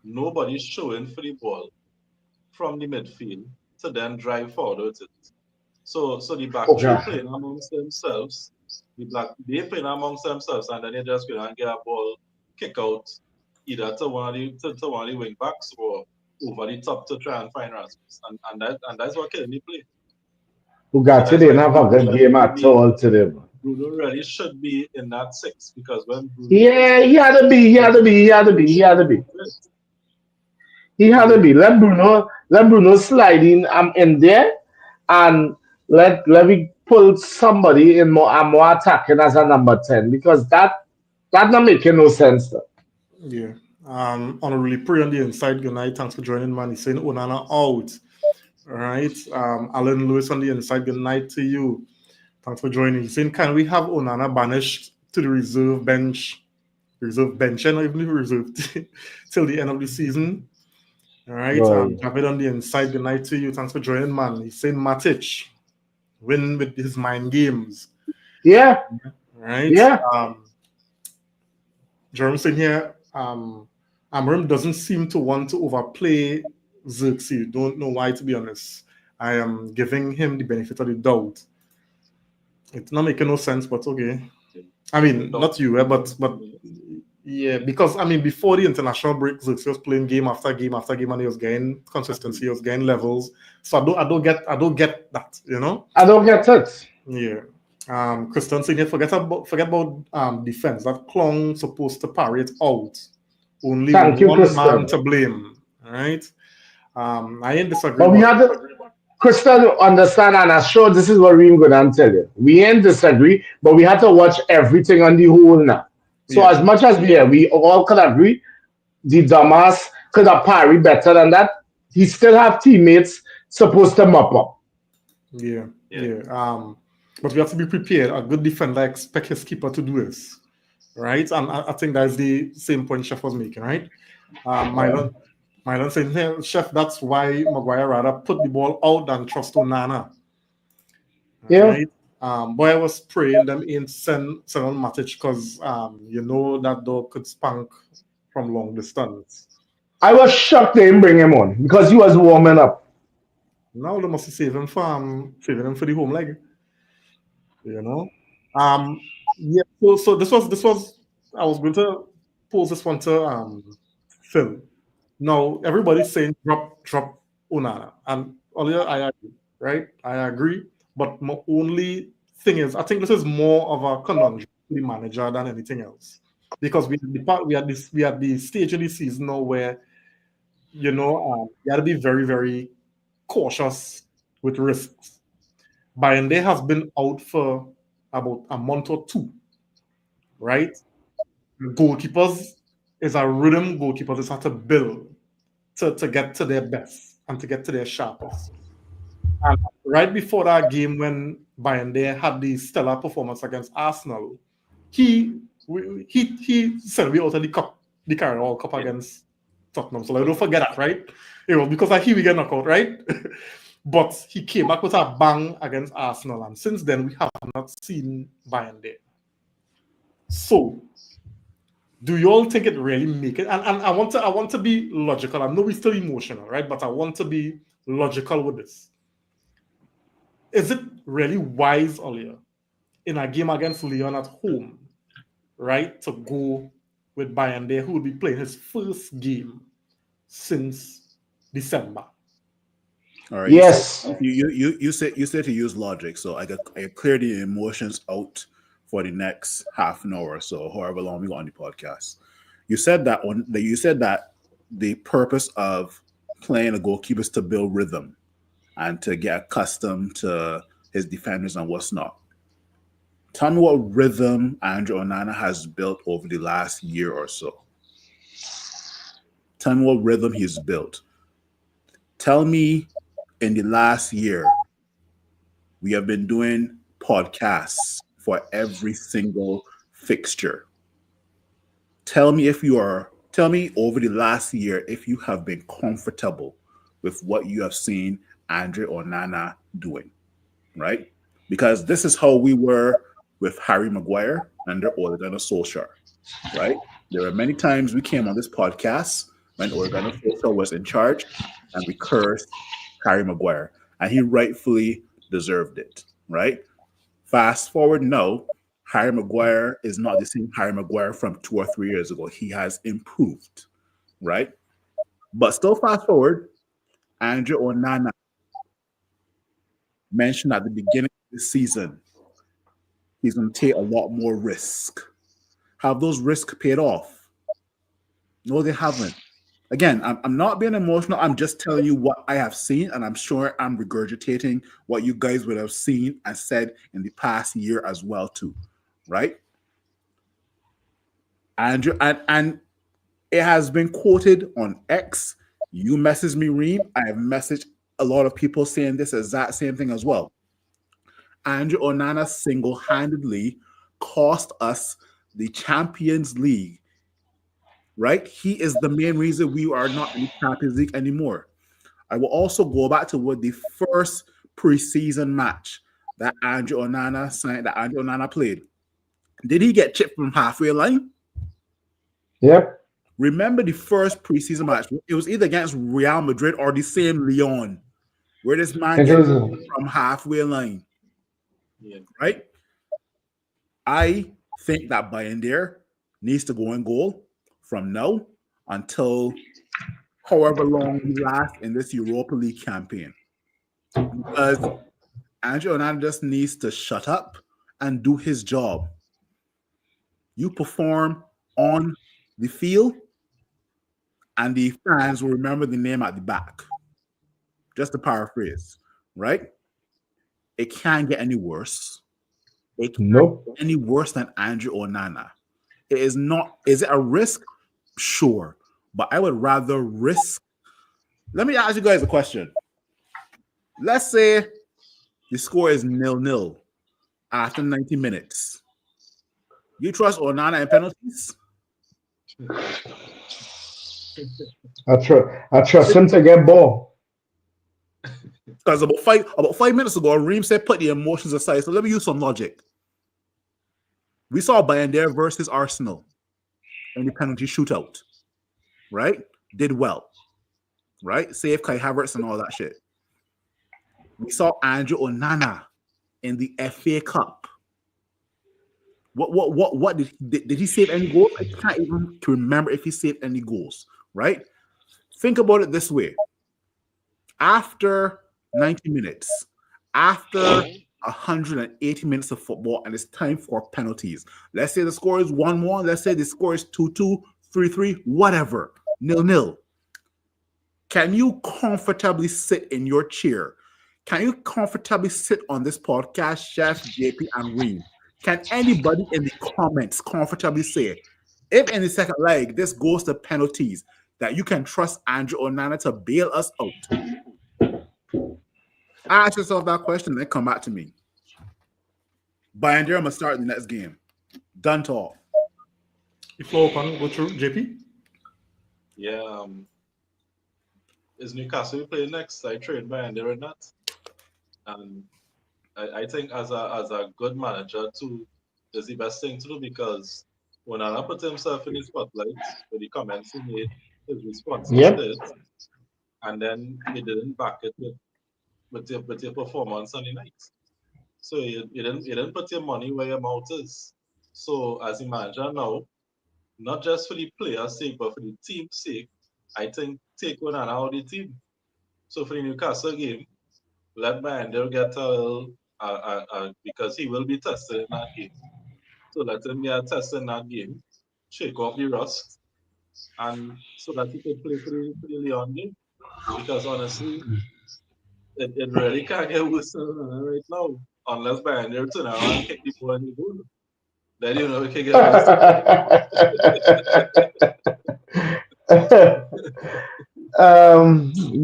Nobody's showing for the ball from the midfield to then drive forward with it. So the back three Okay. playing amongst themselves. They playing amongst themselves, and then they just go and get a ball kick out either to one of the wing backs or over the top to try and find Rasmus. And that's what killing the play. Ugarte That's why didn't have a good game at all today. Bruno really should be in that six, because when Bruno Yeah, he had to be. He had to be. He had to be. He had to be. He had to be. Let Bruno slide in there, and let me pull somebody in more attacking as a number 10, because that not making no sense. Though. Yeah. Honorably pray on the inside. Good night. Thanks for joining, man. He's saying Onana out. All right. Alan Lewis on the inside. Good night to you. Thanks for joining. He's saying, can we have Onana banished to the reserve bench, and not even the reserve till the end of the season? All right. Right. David on the inside. Good night to you. Thanks for joining, man. He's saying Matic win with his mind games. Yeah. All right. Yeah. Jerome saying here, Amram doesn't seem to want to overplay Xerxes. Don't know why, to be honest. I am giving him the benefit of the doubt. It's not making no sense, but okay. I mean, not you, but yeah, because I mean, before the international break, Xerxes was playing game after game after game, and he was getting consistency, he was getting levels. So I don't get that, you know. I don't get it. Yeah. Christian saying, forget about defense. That clown supposed to parry it out. Only Thank you, one man Christian. to blame. All right. I ain't disagree. But we had to, Christian, understand, and I'm sure this is what we're going to tell you. We ain't disagree, but we had to watch everything on the whole now. So Yeah. as much as we all could agree, the dumbass could have parry better than that. He still have teammates supposed to mop up. Yeah. But we have to be prepared. A good defender expect his keeper to do this, right? And I think that's the same point Chef was making, right? Mylon saying, hey, Chef, that's why Maguire rather put the ball out than trust Onana. Yeah. Right? Boy, I was praying them ain't send on Matic because you know that dog could spank from long distance. I was shocked they didn't bring him on because he was warming up. Now they must save him saving him for the home leg. You know? Yeah, so this was I was going to pose this one to Phil. Now everybody's saying drop Onana. And earlier I agree, right? I agree. But my only thing is I think this is more of a conundrum to the manager than anything else. Because we had the stage of the season now where you got to be very, very cautious with risks. Bayende has been out for about a month or two, right? Goalkeepers is a rhythm. Goalkeepers is have to build to get to their best and to get to their sharpest. And right before that game, when Bayende had the stellar performance against Arsenal, he sent me out of the cup, the Carabao Cup against Tottenham. So like, don't forget that, right? It was because of he we get knocked out, right? But he came back with a bang against Arsenal, and since then we have not seen Bayende. So, do you all think it really make it? And I want to be logical. I know we're still emotional, right? But I want to be logical with this. Is it really wise, Olia, in a game against Lyon at home, right, to go with Bayende, who will be playing his first game since December? All right. Yes. You said to use logic, so I clear the emotions out for the next half an hour, or so however long we go on the podcast. You said that the purpose of playing a goalkeeper is to build rhythm and to get accustomed to his defenders and what's not. Tell me what rhythm Andre Onana has built over the last year or so. Tell me what rhythm he's built. Tell me in the last year, we have been doing podcasts for every single fixture. Tell me over the last year if you have been comfortable with what you have seen Andre Onana doing, right? Because this is how we were with Harry Maguire under Ole Gunnar Solskjaer, right? There were many times we came on this podcast when Ole Gunnar Solskjaer was in charge and we cursed Harry Maguire, and he rightfully deserved it, right? Fast forward now, Harry Maguire is not the same Harry Maguire from 2 or 3 years ago. He has improved, right? But still fast forward, Andre Onana mentioned at the beginning of the season he's going to take a lot more risk. Have those risks paid off? No, they haven't. Again, I'm not being emotional. I'm just telling you what I have seen, and I'm sure I'm regurgitating what you guys would have seen and said in the past year as well, too, right? Andrew, and it has been quoted on X. You message me, Reem. I have messaged a lot of people saying this exact same thing as well. Andrew Onana single-handedly cost us the Champions League, right? He is the main reason we are not in the Champions League anymore. I will also go back to what the first preseason match that Andrew Onana played. Did he get chipped from halfway line? Yep. Remember the first preseason match? It was either against Real Madrid or the same Lyon, where this man gets from halfway line. Yeah. Right? I think that Bayende needs to go in goal from now until however long we last in this Europa League campaign. Because Andrew Onana just needs to shut up and do his job. You perform on the field, and the fans will remember the name at the back. Just to paraphrase, right? It can't get any worse. It can't get any worse than Andrew Onana. It is not. Is it a risk? Sure. But I would rather risk. Let me ask you guys a question. Let's say the score is 0-0 after 90 minutes. You trust Onana in penalties? I trust him to get ball. Because about 5 minutes ago, Reem said put the emotions aside. So let me use some logic. We saw Bayende versus Arsenal in the penalty shootout, right? Did well, right? Save Kai Havertz and all that shit. We saw Andrew Onana in the FA Cup. What did he save any goals? I can't even remember if he saved any goals, right? Think about it this way. After 90 minutes, after 180 minutes of football, and it's time for penalties. Let's say the score is 1-1. Let's say the score is 2-2, 3-3, whatever, 0-0. can you comfortably sit in your chair? Can you comfortably sit on this podcast, Chef, JP, and Reem? Can anybody in the comments comfortably say, if in the second leg this goes to penalties, that you can trust Andrew Onana to bail us out? Ask yourself that question and then come back to me. By and I'm gonna start the next game. Done talk. The floor open, go through JP. Yeah, is Newcastle playing next? I trained by Andy or not? And I think as a good manager too, is the best thing to do because when Anna put himself in the spotlight with the comments he made, his responses Yep. to it, and then he didn't back it with your performance on the night. So you didn't put your money where your mouth is. So as a manager now, not just for the players' sake, but for the team's sake, I think take one and out the team. So for the Newcastle game, let Mander get a little, because he will be tested in that game. So let him get tested in that game, shake off the rust, and so that he can play for the Lyon game. Because honestly, it really can't get worse than right now. Unless Mander turn around and kick the ball in the goal. Then you know it can get worse.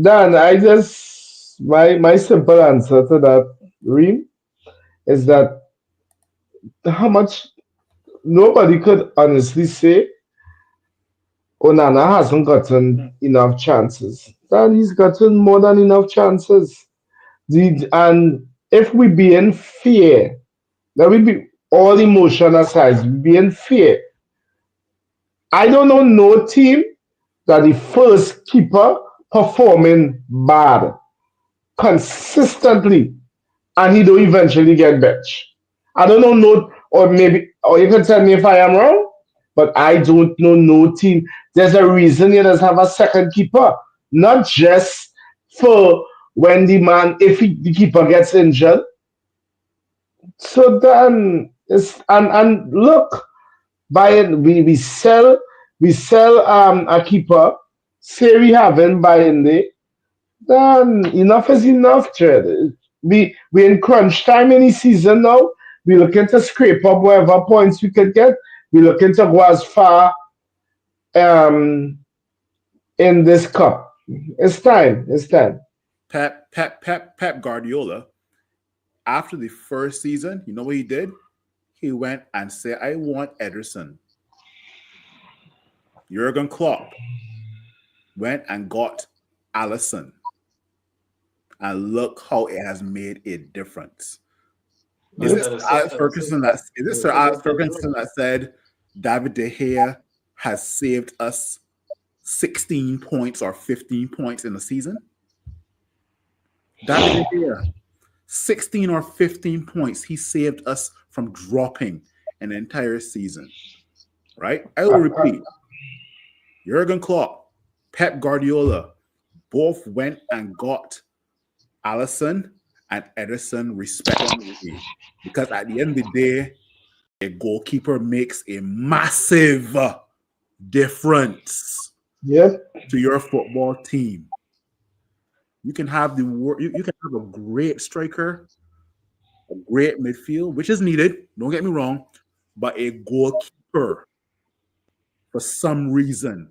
Dan, my simple answer to that, Reem, is that how much nobody could honestly say Onana hasn't gotten enough chances. Dan, he's gotten more than enough chances. And if we be in fear, that we be all emotion aside, we be in fear. I don't know no team that the first keeper performing bad consistently and he don't eventually get benched. I don't know no, or maybe, or you can tell me if I am wrong, but I don't know no team. There's a reason you just have a second keeper, not just for when the keeper gets injured. So then it's and look, we sell a keeper, say we haven't buying the then enough is enough, Jed. We in crunch time in the season now. We looking to scrape up whatever points we could get. We looking to go as far um in this cup. It's time. It's time. Pep Guardiola, after the first season, you know what he did? He went and said, I want Ederson. Jurgen Klopp went and got Allison. And look how it has made a difference. Is it Sir Alex Ferguson that said David De Gea has saved us 16 points or 15 points in the season? David De Gea, 16 or 15 points he saved us from dropping an entire season. Right? I will repeat. Jurgen Klopp, Pep Guardiola both went and got Allison and Ederson respectively. Because at the end of the day, a goalkeeper makes a massive difference to your football team. You can have you can have a great striker, a great midfield, which is needed. Don't get me wrong, but a goalkeeper, for some reason,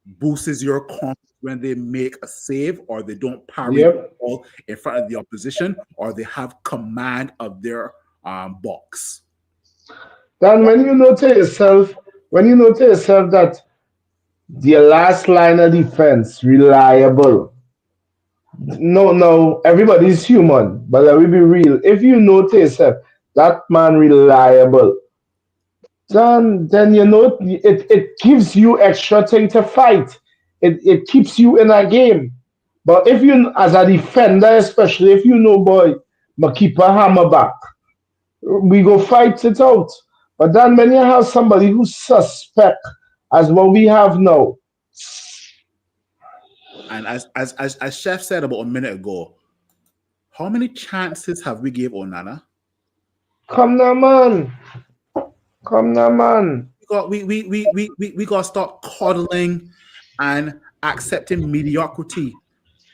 boosts your confidence when they make a save or they don't parry the ball in front of the opposition or they have command of their box. Then when you know to yourself that the last line of defense reliable. No, everybody's human, but let me be real. If you know to yourself that man reliable, then you know it gives you extra thing to fight. It keeps you in a game. But if you, as a defender, especially if you know, boy, my keeper hammer back, we go fight it out. But then when you have somebody who's suspect, as what we have now. And as Chef said about a minute ago, how many chances have we gave Onana? Come now, man. We We got to stop coddling and accepting mediocrity.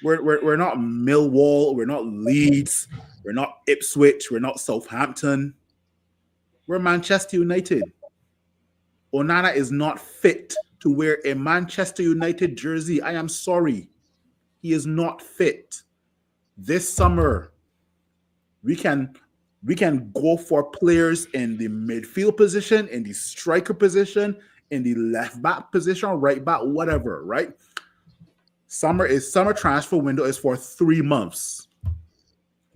We're not Millwall, we're not Leeds, we're not Ipswich, we're not Southampton. We're Manchester United. Onana is not fit to wear a Manchester United jersey. I am sorry. He is not fit. This summer, we can go for players in the midfield position, in the striker position, in the left back position, right back, whatever, right? Summer transfer window is for 3 months.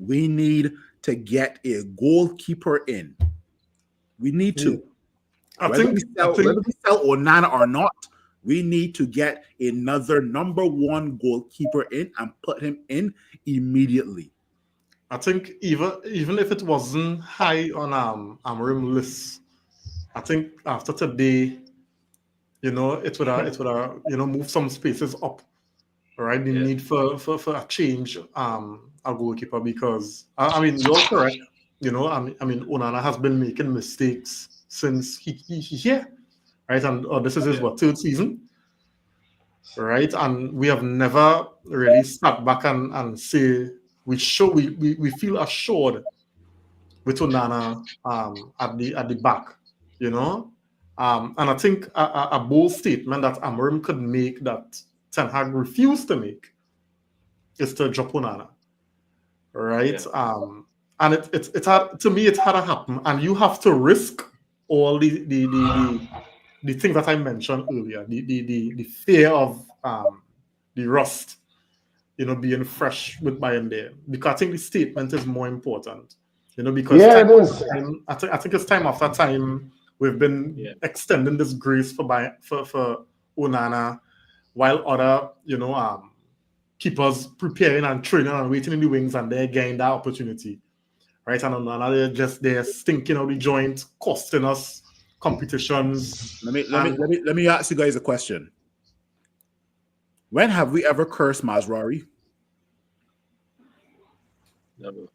We need to get a goalkeeper in. We need to. Whether we sell Onana or not, we need to get another number 1 goalkeeper in and put him in immediately. I think even if it wasn't high on Amorim list, I think after today, it would have move some spaces up. Right, the need for a change, a goalkeeper, because I mean you're correct. Onana has been making mistakes since he here, right? And this is his 3rd season, right? And we have never really sat back and say we feel assured with Onana at the back, and I think a bold statement that Amorim could make that Ten Hag refused to make is to drop Onana, right? And it had, to me, it had to happen, and you have to risk all the things that I mentioned earlier, the fear of the rust, being fresh with Bayern there, because I think the statement is more important, because it is. I think it's time after time we've been extending this grace for Onana, while other, keepers preparing and training and waiting in the wings, and they're getting that opportunity, right? And another they're stinking out the joint, costing us competitions. Let me ask you guys a question. When have we ever cursed Mazraoui? Never.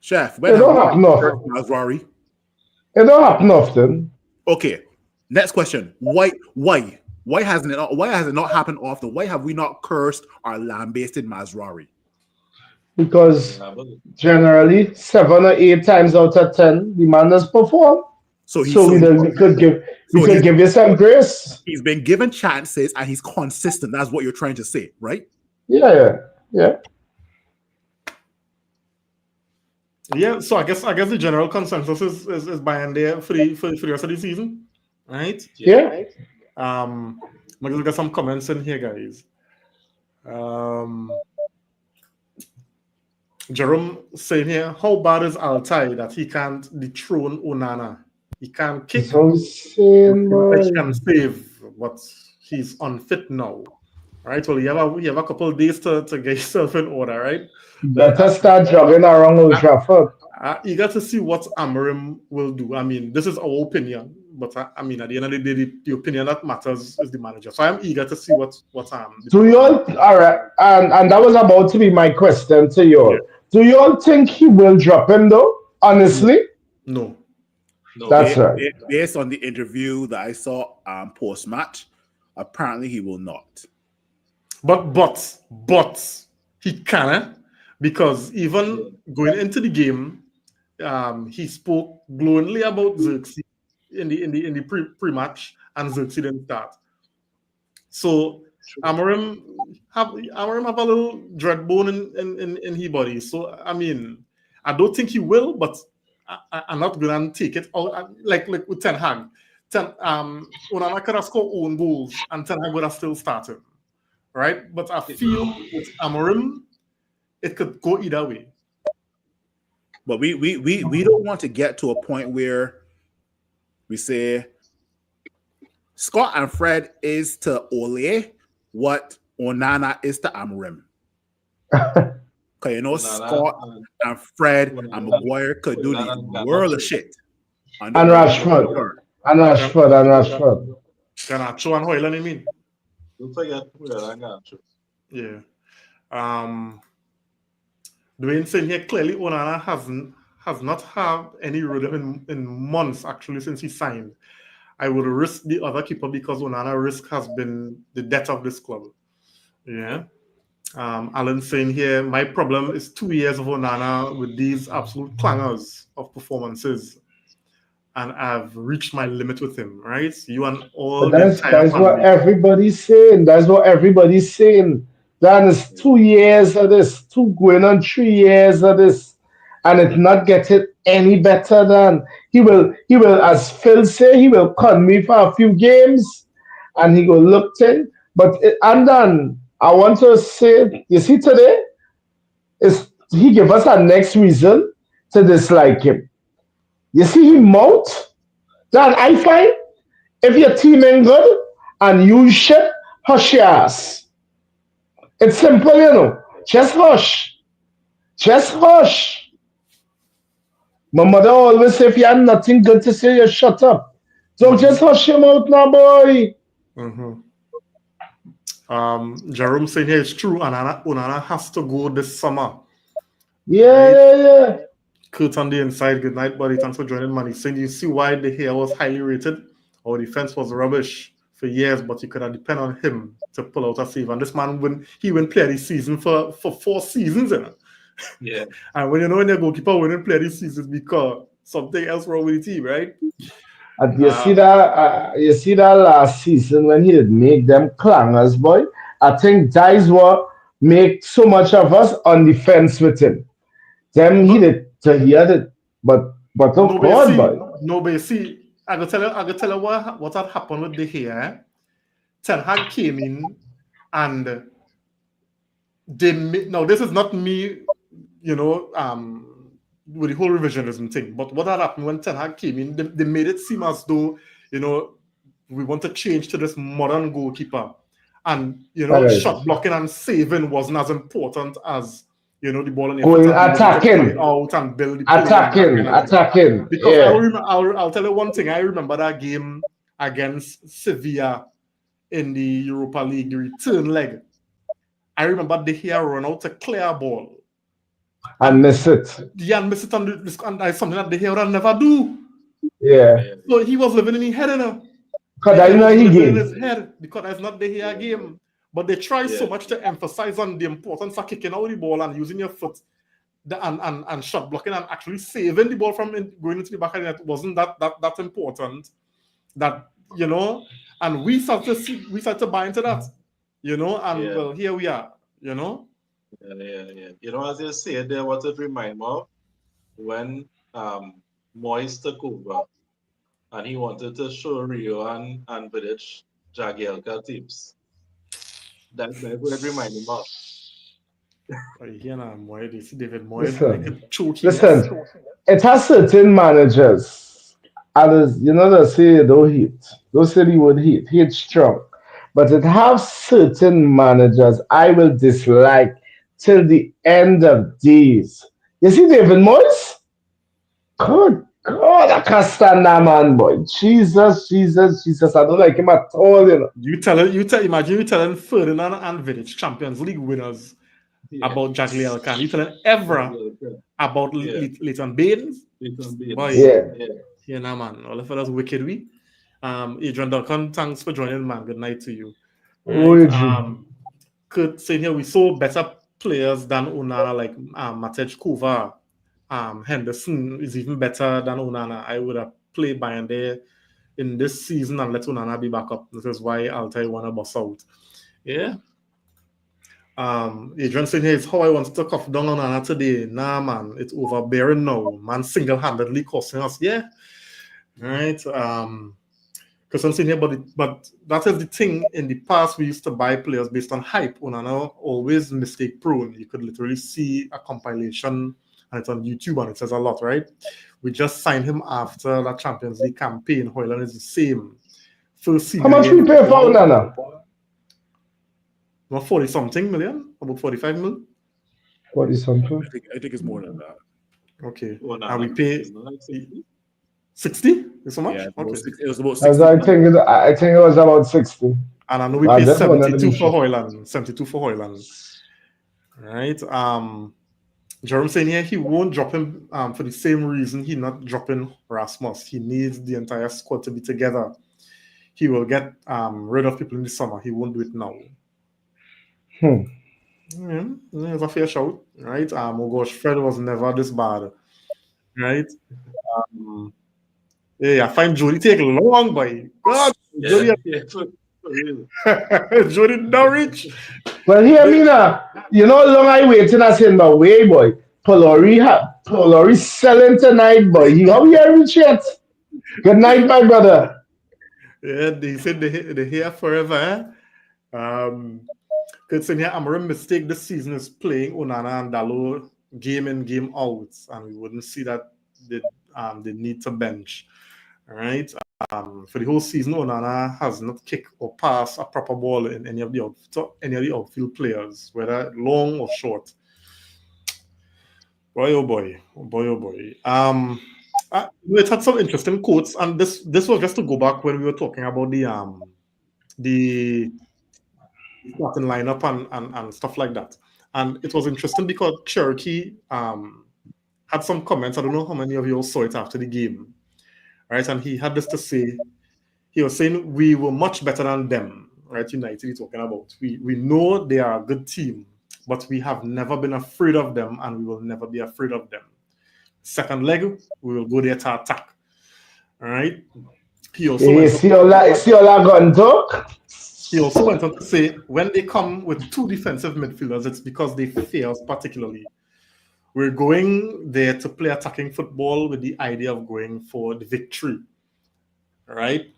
Chef, when have we ever cursed Mazraoui? It don't happen often. Okay. Next question. Why hasn't it not happened often? Why have we not cursed or lambasted Mazraoui? Because generally 7 or 8 times out of 10, the man does perform. So we could give you some grace. He's been given chances and he's consistent. That's what you're trying to say, right? Yeah. Yeah, so I guess the general consensus is Bayern there for the rest of the season, right? Yeah. Let's look at some comments in here, guys. Jerome saying here, how bad is Altai that he can't dethrone Onana? He can't kick. He can save, but he's unfit now. Right? Well, you have a couple of days to get yourself in order, right? Better start jogging around Old Trafford. Eager to see what Amorim will do. I mean, this is our opinion, but I mean, at the end of the day, the opinion that matters is the manager. So I'm eager to see what do you all? All right, and that was about to be my question to you all. Yeah. Do you all think he will drop him though? Honestly, no. That's right. Based on the interview that I saw post match, apparently he will not. But he can, because even going into the game, he spoke glowingly about Xerxes in the pre-match, and Xerxes didn't start. So Amorim have a little dread bone in his body. So I mean, I don't think he will, but I'm not going to take it out like with Ten Hag. Onana could have scored own goals, and Ten Hag would have still started, right? But I feel with Amorim, it could go either way. But we don't want to get to a point where we say Scott and Fred is to Ole what Onana is to Amorim. Because Scott and Fred and Maguire could do the world of shit. And Rashford. Garnacho and Hoyland, I mean. Don't forget Garnacho. Yeah. Dwayne saying here clearly Onana has not had any rhythm in months actually since he signed. I would risk the other keeper because Onana risk has been the death of this club. Yeah. Alan saying here, my problem is 2 years of Onana with these absolute clangers of performances. And I've reached my limit with him, right? You and all But the that's entire that's what family. everybody's saying. That's what everybody's saying. That is 2 years of this, two going on 3 years of this, and it's not getting any better than he will, as Phil say, he will cut me for a few games, and he will look in. And then I want to say, you see today is he give us a next reason to dislike him. You see him mouth. Then I find if your team ain't good and you shit, hush your ass. It's simple, you know. Just hush. Just hush. My mother always say if you have nothing good to say, you shut up. So just hush him out now, boy. Mhm. Jerome saying here it's true. Onana has to go this summer. Yeah, Right? yeah, yeah. Kurt on the inside. Good night, buddy. Thanks for joining, man. He's saying you see why the hair was highly rated. Our defense was rubbish for years, but you could have depend on him to pull out a save. And this man win player this season for 4 seasons, you know. Yeah. And when you know when your goalkeeper winning player this season because something else wrong with the team, right? And Uh, you see that last season when he did make them clangers, boy. I think that is what make so much of us on the fence with him. Them he but did to hear it, but oh nobody God, see, boy. nobody see. I gotta tell you what had happened with the hair. Eh? Ten Hag came in and now this is not me, you know, with the whole revisionism thing. But what had happened when Ten Hag came in, they made it seem as though, you know, we want to change to this modern goalkeeper. And, you All know, right. shot blocking and saving wasn't as important as, you know, the ball in your foot Going and being able to fly attacking, out and build the play and that attacking, kind of thing. attacking. Because Yeah. I'll tell you one thing. I remember that game against Sevilla in the Europa League, the return leg. I remember the here run out to clear a ball. And And miss it. yeah, miss it and it's something that the here would never do. Yeah. Yeah. So he was living in his head, you know. Cause The I here know was he living in game. his head because that's not the here game. But they try so Yeah. much to emphasize on the importance of kicking out the ball and using your foot and shot blocking and actually saving the ball from going into the back of the net wasn't that important. That, you know, and we started to buy into that, you know, and Yeah. well, here we are, you know. Yeah. You know, as you say there, what it remind me of when Moise took over and he wanted to show Rio and Village Jagielka tips. That's what it remind him of. Here now, Moyes, they see David Moyes, like a Listen, chokiness. listen. It has certain managers. Others, you know, they say they don't hit. Those say they would hit strong. But it has certain managers I will dislike till the end of days. You see David Moyes? Good God, I can't stand that man, boy. Jesus, Jesus, Jesus. I don't like him at all, you know. Imagine you telling Ferdinand and Vidic, Champions League winners, Yeah. about Jagielka. And you telling Evra Jagielka. about Yeah. Leighton Baines. Leighton Baines. Boy, Yeah. Yeah. here now, man. All of us wicked we. Adrian Duncan, thanks for joining, man. Good night to you. Oh, Right. Adrian. Kurt saying here we saw better players than Onana, like Matej Kova. Henderson is even better than Onana. I would have played Bayern there in this season and let Onana be back up. This is why Altai wanna bust out. Yeah. Adrian saying here is how I wanted to cuff down on Onana today. Nah, man, it's overbearing now. Man, single-handedly costing us. Yeah. Right. Because I'm saying here, but that is the thing. In the past, we used to buy players based on hype. Onana always mistake prone. You could literally see a compilation, and it's on YouTube, and it says a lot, right? We just signed him after that Champions League campaign. Hoyland is the same. First How senior much year we in pay for football, Onana? not 40 something million, about 45 million. 40 something. I think it's more than that. Okay, Oh, no, and we no. pay It's not like 60. 60. Is so much? Yeah, Okay, it was about As 60. I think it was about 60. and I know we I pay just wanted to 72 be for sure. Hoyland. 72 for Hoyland. Right. Jerome saying here he won't drop him for the same reason he not dropping Rasmus. He needs the entire squad to be together. he will get rid of people in the summer. He won't do it now. It's a fair shout, right? Oh gosh, Fred was never this bad, right? Yeah, I find Jody take long, boy. God, Yeah, yeah, for real. Jody Norwich. Well, hear me now. You know how long I waiting I said, no way, boy. Polori selling tonight, boy. You how you reach yet? Good night, my brother. Yeah, they said they here forever. Because in here, I'm a mistake this season is playing Onana and Dalo game in, game out, and we wouldn't see that they need to bench. All right. For the whole season, Onana has not kicked or passed a proper ball in any of the outfield players, whether long or short. Boy, oh boy, oh boy, oh boy. It had some interesting quotes, and this was just to go back when we were talking about the starting lineup and stuff like that. And it was interesting because Cherokee had some comments. I don't know how many of you all saw it after the game, right? And he had this to say. He was saying we were much better than them, right? United, he's talking about. We know they are a good team, but we have never been afraid of them, and we will never be afraid of them. Second leg, we will go there to attack. All right. He also You went on, see all that gun talk? he also went on to say when they come with two defensive midfielders, it's because they fear us particularly. We're going there to play attacking football with the idea of going for the victory. All right.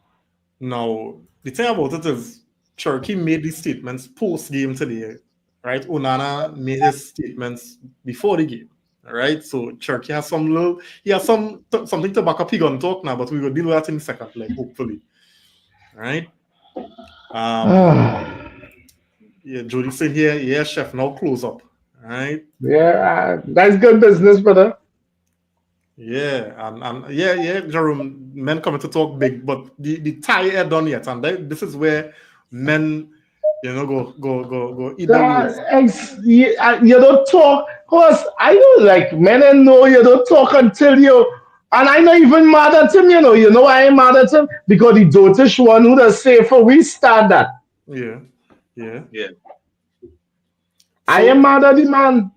Now, the thing about it is, Cherokee made these statements post game today, right? Onana made his statements before the game, all right? So Cherokee has something to back up his gun talk now, but we will deal with that in the second leg, hopefully, all right? Yeah, Jody said here, yeah, chef, now close up, all right? Yeah, that's good business, brother. Yeah, and yeah, Jerome, men coming to talk big, but the tie ain't done yet, and this is where men, go either ways. You don't talk. Cause I don't like men and know you don't talk until you. And I'm not even mad at him, you know. You know why I'm mad at him? Because the dotish one who does say for we start that. Yeah, yeah. Yeah. I am So mad at the man.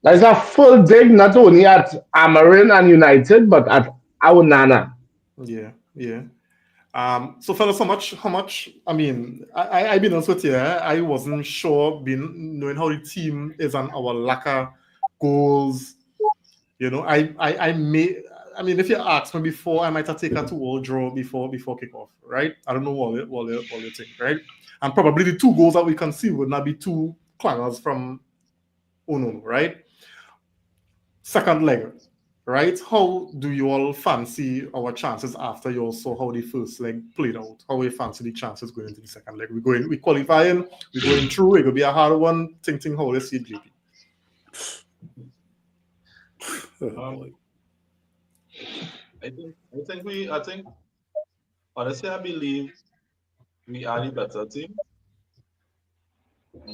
That's a full dig not only at Amarin and United, but at our Nana. yeah, yeah. So fellas, how much? I mean, I been honest with you. I wasn't sure, being knowing how the team is and our lacquer goals. I may. I mean, if you asked me before, I might have taken a 2-2 draw before kickoff, right? I don't know what you think, right? And probably the two goals that we can see would not be two clangers from Uno, right? Second leg, right? How do you all fancy our chances after you all saw how the first leg played out? How we fancy the chances going into the second leg? We qualifying, we going through, it could be a hard one. Think how let's see JP. Boy. I think honestly I believe we are the better team.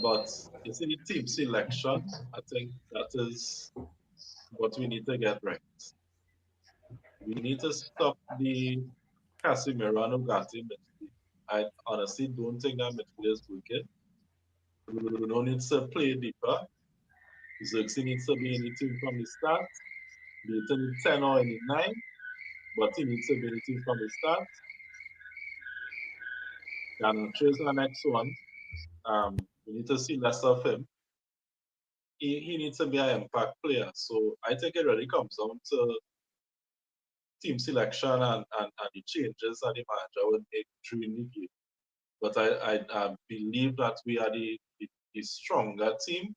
But you see the team selection, I think that is what we need to get right. We need to stop the Casemiro and Ugarte midfield. I honestly don't think that midfield is wicked. Bruno needs to play deeper. Xerxes needs to be in the team from the start, be it in the 10 or in the 9, but he needs to be in the team from the start. And choose the next one. We need to see less of him. He needs to be an impact player. So I think it really comes down to team selection and the changes that the manager would make during the game. But I believe that we are the stronger team,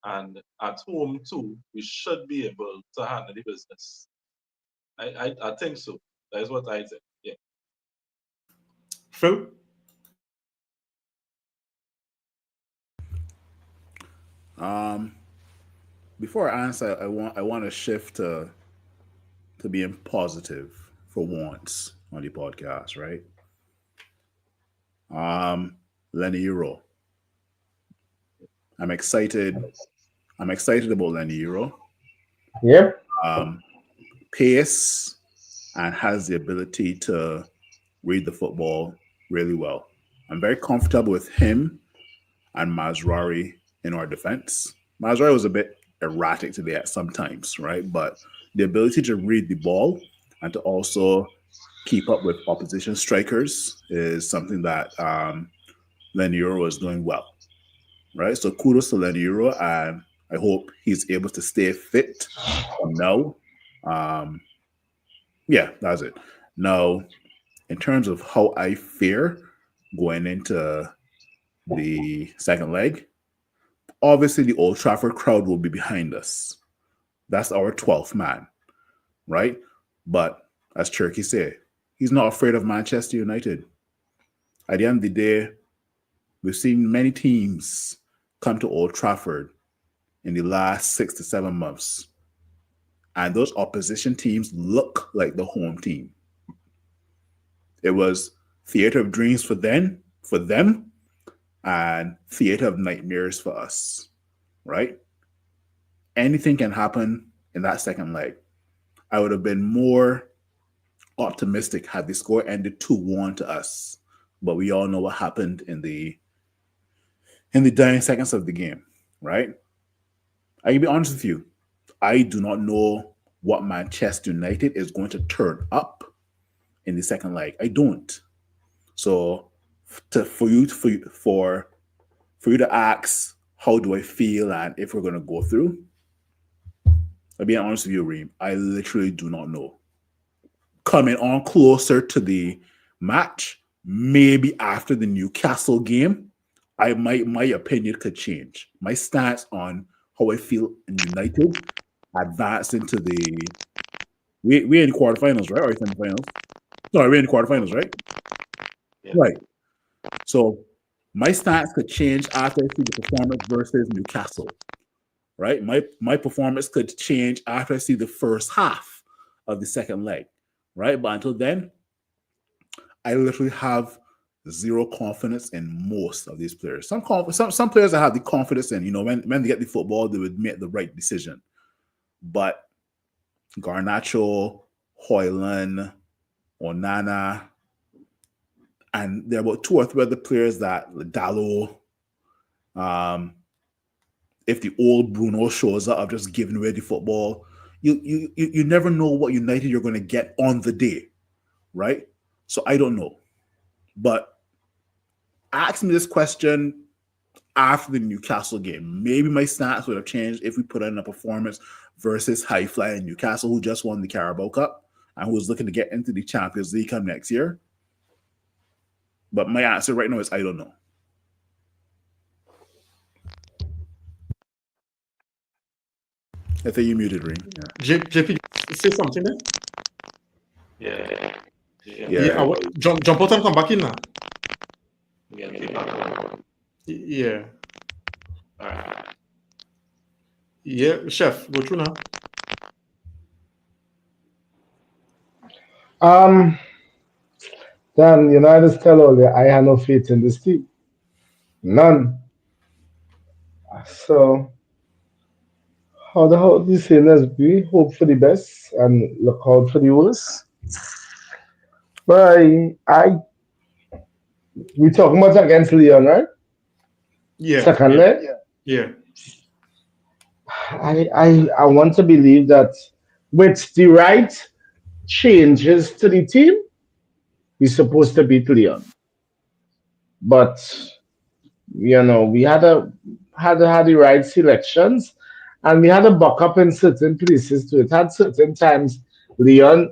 and at home too, we should be able to handle the business. I think so. That is what I think. Yeah. Phil? Before I answer, I want to shift to being positive for once on the podcast, right? Lenny Euro. I'm excited. I'm excited about Lenny Euro. Yep. Pace, and has the ability to read the football really well. I'm very comfortable with him and Mazrari in our defense. Mazrari was a bit erratic today at sometimes, right? But the ability to read the ball and to also keep up with opposition strikers is something that Leniero is doing well, right? So kudos to Leniero, and I hope he's able to stay fit from now. Um, yeah, that's it. Now, in terms of how I fear going into the second leg, obviously the Old Trafford crowd will be behind us. That's our 12th man, right? But as Cherky said, he's not afraid of Manchester United. At the end of the day, we've seen many teams come to Old Trafford in the last 6 to 7 months, and those opposition teams look like the home team. It was theater of dreams for them, and theater of nightmares for us, right? Anything can happen in that second leg. I would have been more optimistic had the score ended 2-1 to us, but we all know what happened in the dying seconds of the game, right? I can be honest with you. I do not know what Manchester United is going to turn up in the second leg. I don't. So for you to ask how do I feel and if we're going to go through, I'll be honest with you, Reem. I literally do not know. Coming on closer to the match, maybe after the Newcastle game, my opinion could change. My stance on how I feel in United advance into the we're in the quarterfinals, right? Or semifinals? Sorry, we're in the quarterfinals, right? Yeah. Right. So my stance could change after I see the performance versus Newcastle. Right? My performance could change after I see the first half of the second leg. Right? But until then, I literally have zero confidence in most of these players. Some players I have the confidence in, when they get the football, they would make the right decision. But Garnacho, Hoyland, Onana, and there are about 2 or 3 other players that Dallo, if the old Bruno shows up of just giving away the football, you never know what United you're going to get on the day, right? So I don't know. But ask me this question after the Newcastle game. Maybe my stance would have changed if we put in a performance versus high flying Newcastle, who just won the Carabao Cup and who is looking to get into the Champions League come next year. But my answer right now is I don't know. I think you muted, Ring. JP, say something there? Yeah. Jump out and come back in now. Yeah. Keep on. Yeah. All right. Yeah, Chef, go through now. Dan, United tell all you, I have no faith in this team. None. So how do you say, let's be hope for the best and look out for the worst. But we talking about against Leon, right? Yeah. Second leg. Yeah. I want to believe that with the right changes to the team, we're supposed to beat Leon. But we had the right selections, and we had a backup in certain places too. It had certain times Leon,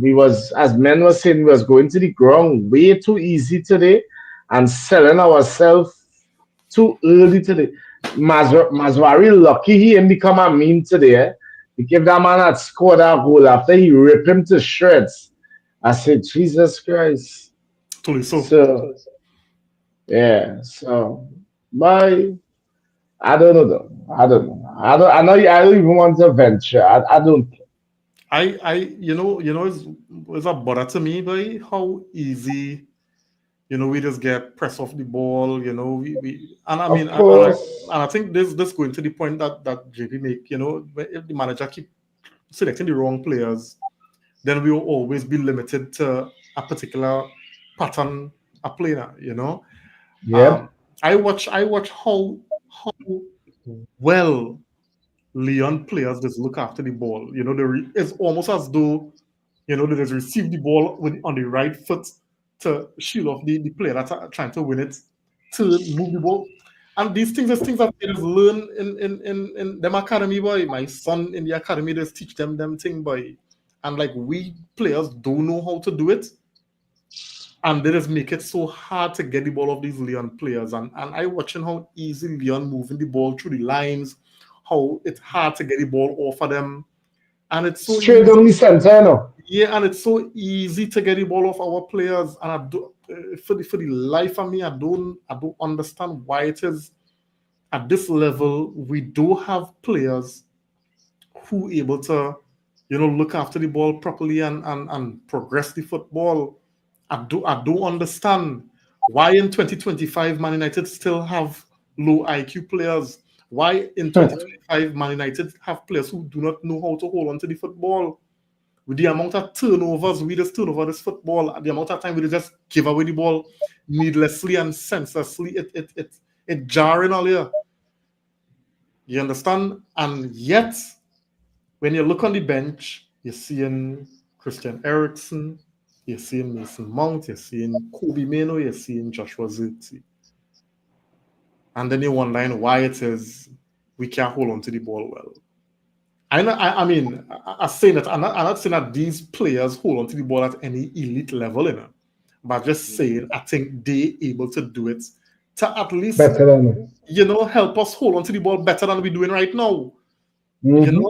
we was as men were saying, we was going to the ground way too easy today and selling ourselves too early today. Mazwari lucky he ain't become a meme today. If that man had scored that goal after he ripped him to shreds, I said, Jesus Christ. Totally so. So yeah, so my I don't know though. I don't know. I don't even want to venture. I don't. It's a bother to me by how easy, we just get press off the ball, and I mean, Of course. and I think this going to the point that JP make, if the manager keep selecting the wrong players, then we will always be limited to a particular pattern of playing. You know, Yep. I watch how well Lyon players just look after the ball. You know, it's almost as though they just receive the ball on the right foot to shield off the player that's trying to win it, to move the ball. And these things are things that they just learn in them academy, boy. My son in the academy just teach them thing, boy. And like we players don't know how to do it. And they just make it so hard to get the ball off these Lyon players. And I watching how easy Lyon moving the ball through the lines, how it's hard to get the ball off of them. And it's so Straight easy. down the center, no. Yeah, and it's so easy to get the ball off our players. And I do, for the life of me, I don't understand why it is at this level we do have players who able to, look after the ball properly and progress the football. I don't understand why in 2025 Man United still have low IQ players. Why in 2025 Man United have players who do not know how to hold on to the football. With the amount of turnovers we just turn over this football, the amount of time we just give away the ball needlessly and senselessly, it jarring all here. You understand? And yet, when you look on the bench, you're seeing Christian Eriksen, you're seeing Mason Mount, you're seeing Kobe Mano, you're seeing Joshua Zirkzee. And then you wonder why it is we can't hold on to the ball well. I mean, I'm saying that I'm not saying that these players hold on to the ball at any elite level, but just saying I think they able to do it to at least Better than help us hold on to the ball better than we're doing right now. Mm-hmm.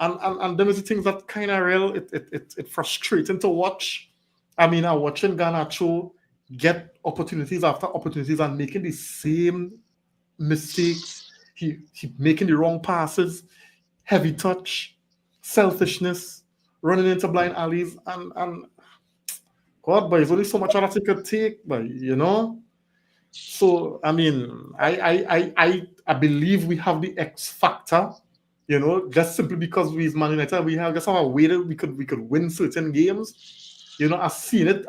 And them is the things that kind of real. It frustrating to watch. I mean, I'm watching Garnacho get opportunities after opportunities and making the same mistakes. He making the wrong passes. Heavy touch, selfishness, running into blind alleys, and God, but there's only so much that he could take, but So I mean, I believe we have the X factor, just simply because we're Man United, we have just have a way that we could win certain games. I've seen the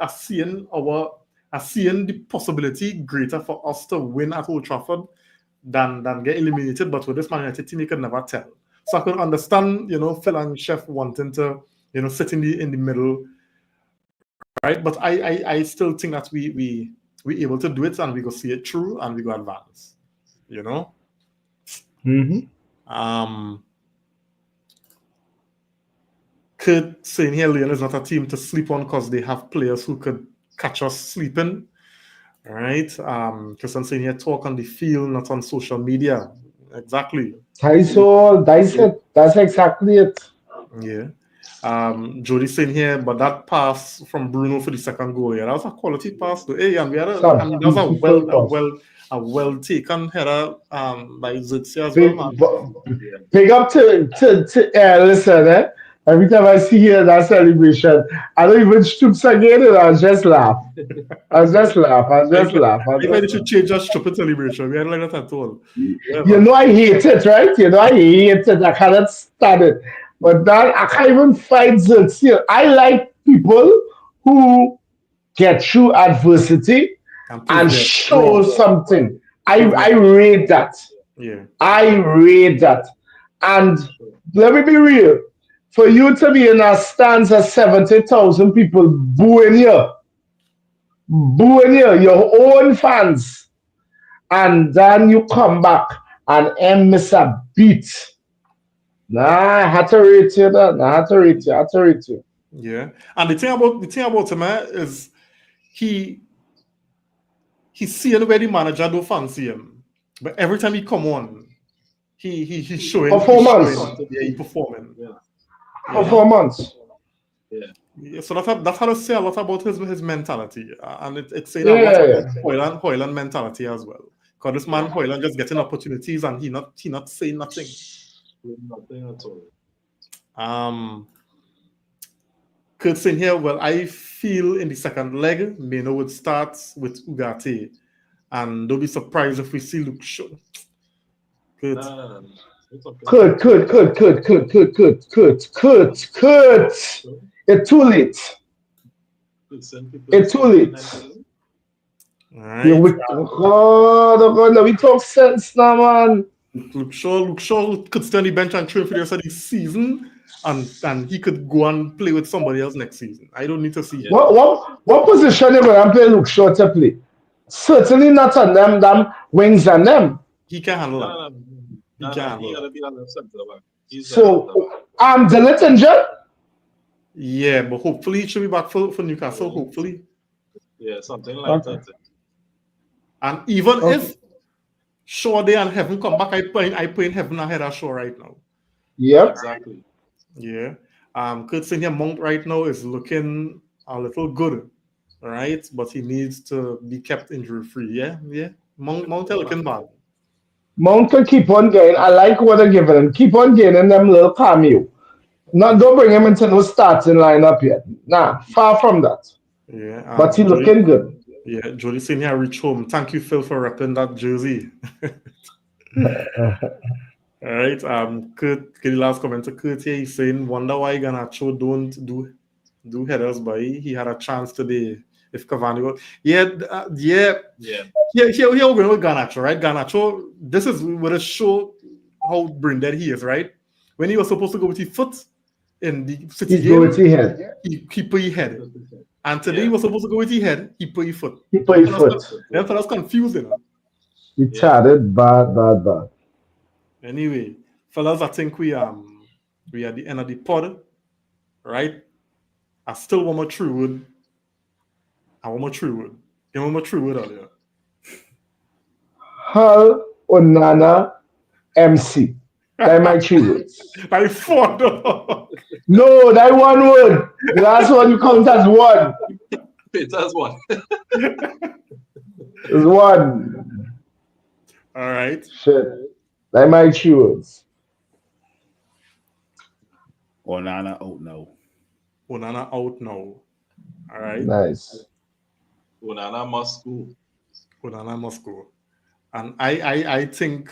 possibility greater for us to win at Old Trafford than get eliminated. But with this Man United team, you could never tell. So I can understand, Phil and Chef wanting to, sit in the middle, right? But I still think that we able to do it and we go see it through and we go advance, Mm-hmm. Kurt saying here, Lyon is not a team to sleep on because they have players who could catch us sleeping, right? Christian saying here, talk on the field, not on social media. Exactly. That's exactly it. Yeah. Jody saying here, but that pass from Bruno for the second goal, that was a quality pass. Hey, and we had that was a well taken header by Zirkzee as well, man. Big up to listen, every time I see here that celebration, I don't even stoop again and I just laugh. Maybe they should change our stupid celebration. We had like that at all. I hate it, right? I hate it. I cannot stand it. But that I can't even fight Zirkzee. I like people who get through adversity and show something. I rate that. Yeah. I rate that. And let me be real. For you to be in a stance of 70,000 people booing you, your own fans, and then you come back and miss a beat. Nah, I had to rate you. Yeah. And the thing about him is he's seeing where the manager don't fancy him. But every time he come on, he's showing performance. He's performing. Performance. Yeah, so that's how to say a lot about his mentality, and it's saying a lot about Hoyland mentality as well. Because this man Hoyland just getting opportunities and he not saying nothing. Nothing at all. Kurt saying here, well, I feel in the second leg, Mano would start with Ugarte, and don't be surprised if we see Luke Shaw. Kurt. Kurt. It's too late. It's too late. All right. Yeah, oh God, we talk sense now, man. Luke Shaw could stay on the bench and train for the rest of the season, and he could go and play with somebody else next season. I don't need to see him. What position you going to play Luke Shaw to play? Certainly not on them wings and them. He can handle that. He gotta be on the center back. So, Delete injured? Yeah, but hopefully he should be back for Newcastle. Hopefully. Yeah, something like that. And even if Shaw Day and Heaven come back, I put in Heaven ahead of Shaw right now. Yep. Exactly. Yeah. Kurt saying here Mount right now is looking a little good. All right, but he needs to be kept injury free. Yeah. Mount looking bad. Mount can keep on getting. I like what they're giving him. Keep on getting them little cameo. Don't bring him into no starting lineup yet. Nah, far from that. Yeah. But he looking good. Yeah, Jody saying here reach home. Thank you, Phil, for repping that jersey. All right. Kurt, the last comment to Kurt here, he's saying, wonder why Garnacho don't do headers, but he had a chance today. If Cavani was, Here we're going with Garnacho, right? Garnacho, this is what it show how brain dead he is, right? When he was supposed to go with his foot in the City game, with his head. He put his head. And today he was supposed to go with his head, he put his foot. He put his foot. That was confusing. He chatted bad. Anyway, fellas, I think we at the end of the pod, right? I still want my true word. I want my true word. Give me my true word earlier. Hull, Onana, MC. That my true words. I fought. No, that one word. The last one you count as one. It has one. It's one. All right. Shit. That my true words. Onana out now. Onana out now. All right. Nice. Onana must go. Onana must go. And I think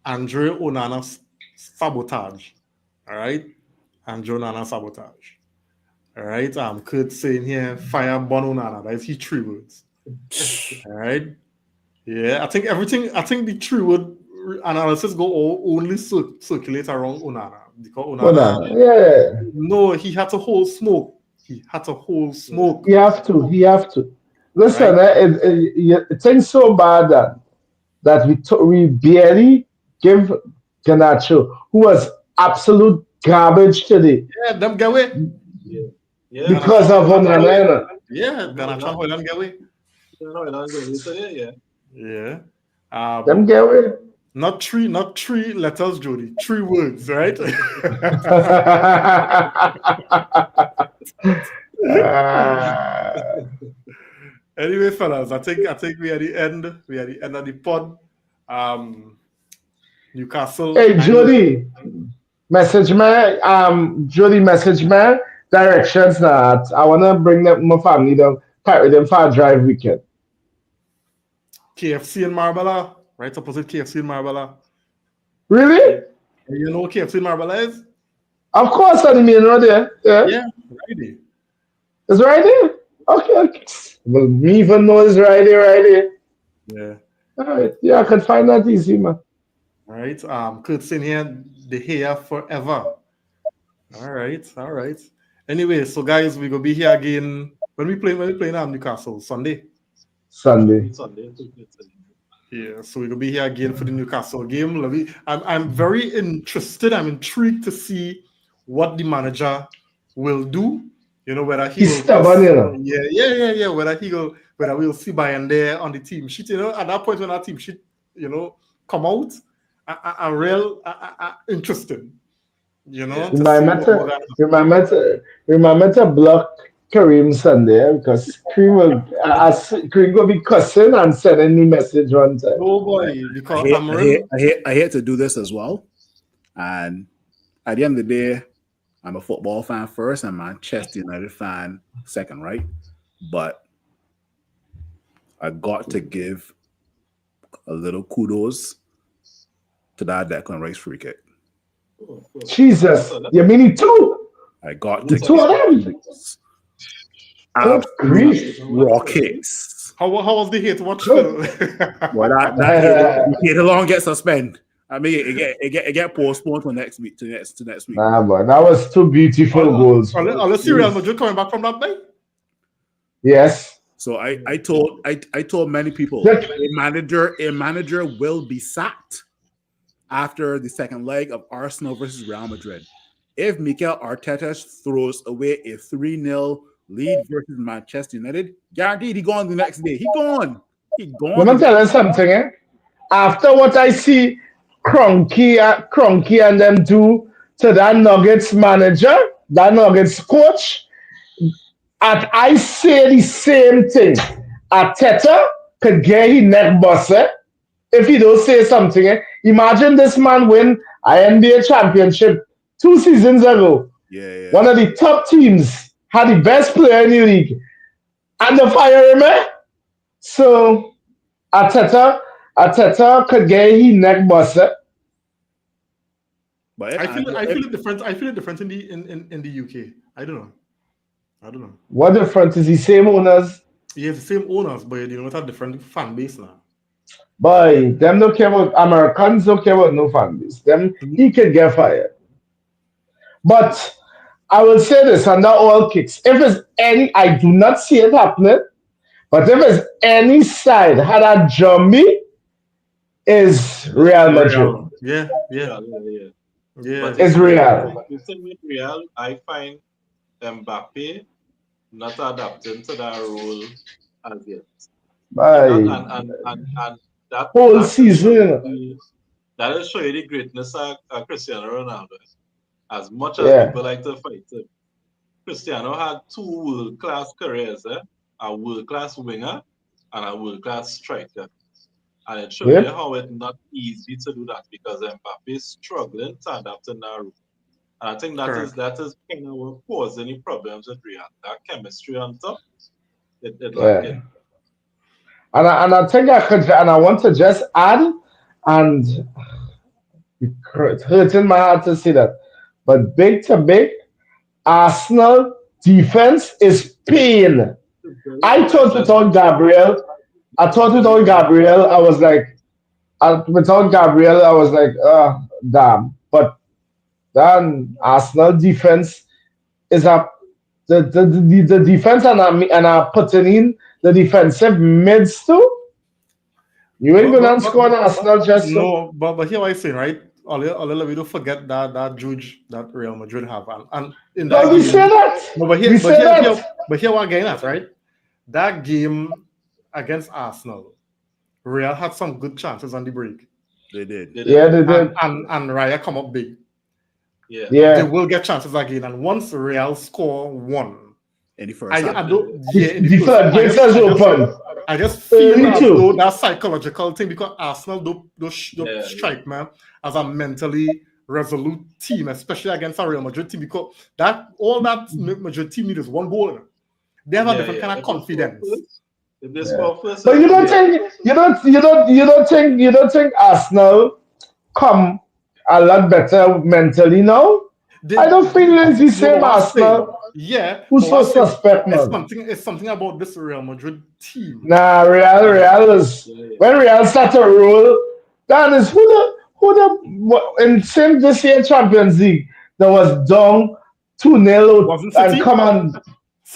Andre Onana sabotage. All right. Andre Onana sabotage. All right. Kurt saying here, fire burn Onana. That is his 3 words. All right. Yeah. I think the 3 word analysis go only circulate around Onana. Because Onana. Yeah. No, he had to hold smoke. He have to. Listen, right? Things so bad that we barely give Garnacho, who was absolute garbage today. Yeah, them get away. Yeah. Because of Onana. Yeah, Garnacho will them get away. Yeah. Them get away. Not three letters, Jody. 3 words, right? Anyway, fellas, I think we are the end. We are the end of the pod. Newcastle. Hey, Jody, message me. Jody, message me directions. Now, I wanna bring my family down, carry them for a drive weekend. KFC in Marbella, right opposite KFC in Marbella. Really? You know what KFC in Marbella is? Of course, I mean, right there. Yeah, Friday. It's right there. Okay. Well, me even know it's right there. Yeah. All right. Yeah, I can find that easy, man. All right. Kurt's in here. The hair forever. All right. Anyway, so guys, we gonna be here again when we play Newcastle Sunday. Yeah, so we're gonna be here again for the Newcastle game. I'm very interested. I'm intrigued to see what the manager will do. You know, whether he's stubborn, you know. Yeah. Whether we'll see by and there on the team sheet. You know, at that point when that team sheet, you know, come out, I'm real interested. You know, remember to block Kareem Sunday because Kareem will be cussing and sending me message one time. Oh boy, because I hate to do this as well. And at the end of the day, I'm a football fan first and Manchester United fan second, right? But I got to give a little kudos to that Declan Rice free kick. Jesus, you mean it too? I got to Two of them. Good grief. raw kicks. How was the hate watch, Phil? Well, that hit along get suspended. I mean, it get postponed to next week. To next week. Nah, man, that was two beautiful goals. Let's see Real Madrid coming back from that night. Yes. So I told many people Yes. a manager will be sacked after the second leg of Arsenal versus Real Madrid. If Mikel Arteta throws away a 3-0 lead versus Manchester United, guaranteed he gone the next day. He gone. Let me tell you something, eh? After what I see Cronky and them do to that Nuggets manager, that Nuggets coach, and I say the same thing. Arteta could get his neck busted if he don't say something. Eh? Imagine this man win an NBA championship 2 seasons ago. Yeah. One of the top teams, had the best player in the league, and the fire him. Eh? So Arteta could get his neck busted. But I feel it different. I feel it different in the UK. I don't know. What difference is the same owners? He has the same owners, but you know, it's a different fan base now. Boy, them don't care about Americans, don't care about no fan base. Them he can get fired. But I will say this under all kicks. If there's any, I do not see it happening, but if there's any side had a Germany is Real Madrid. Yeah. But It's Real. the thing with Real, I find Mbappe not adapting to that role as yet. Boy, And that whole that season. that will show you the greatness of Cristiano Ronaldo. As much as Yeah. people like to fight him, Cristiano had 2 world-class careers, a world-class winger and a world-class striker. And it shows Yep. you how it's not easy to do that because Mbappe is struggling to adapt in that role. And I think that is kind of what causing any problems with Real. That chemistry on top, it lacking. And I think I want to just add, and it hurts in my heart to see that. But big to big, Arsenal defense is pain. I thought without Gabriel, I was like, damn. But then Arsenal defense is up. The defense and I putting in the defensive mids too. You ain't gonna score on Arsenal just so. No, but here what I'm saying, right? We don't forget that judge that Real Madrid have, and in that No, we game, say that. no, We say that. but here what I'm getting at, right? That game against Arsenal, Real had some good chances on the break, They did. Yeah, they did. and Raya come up big. Yeah. They Yeah. will get chances again, and once Real score 1, In the first I half. don't. The Yeah, in the first- floodgates I is just- open. I just feel Me as too. though that psychological thing because Arsenal don't Yeah. strike man as a mentally resolute team, especially against a Real Madrid team because that Madrid team needs is 1 goal. They have a different kind of If they score confidence. first- If they score first, But you don't think Arsenal come a lot better mentally now? I don't feel it's the same Arsenal. Yeah, Who's but so what I'm saying, suspect, man? it's something about this Real Madrid team. Nah, Real is when Real start to roll. That is in same this year Champions League. There was down 2-0 Wasn't and City? come on.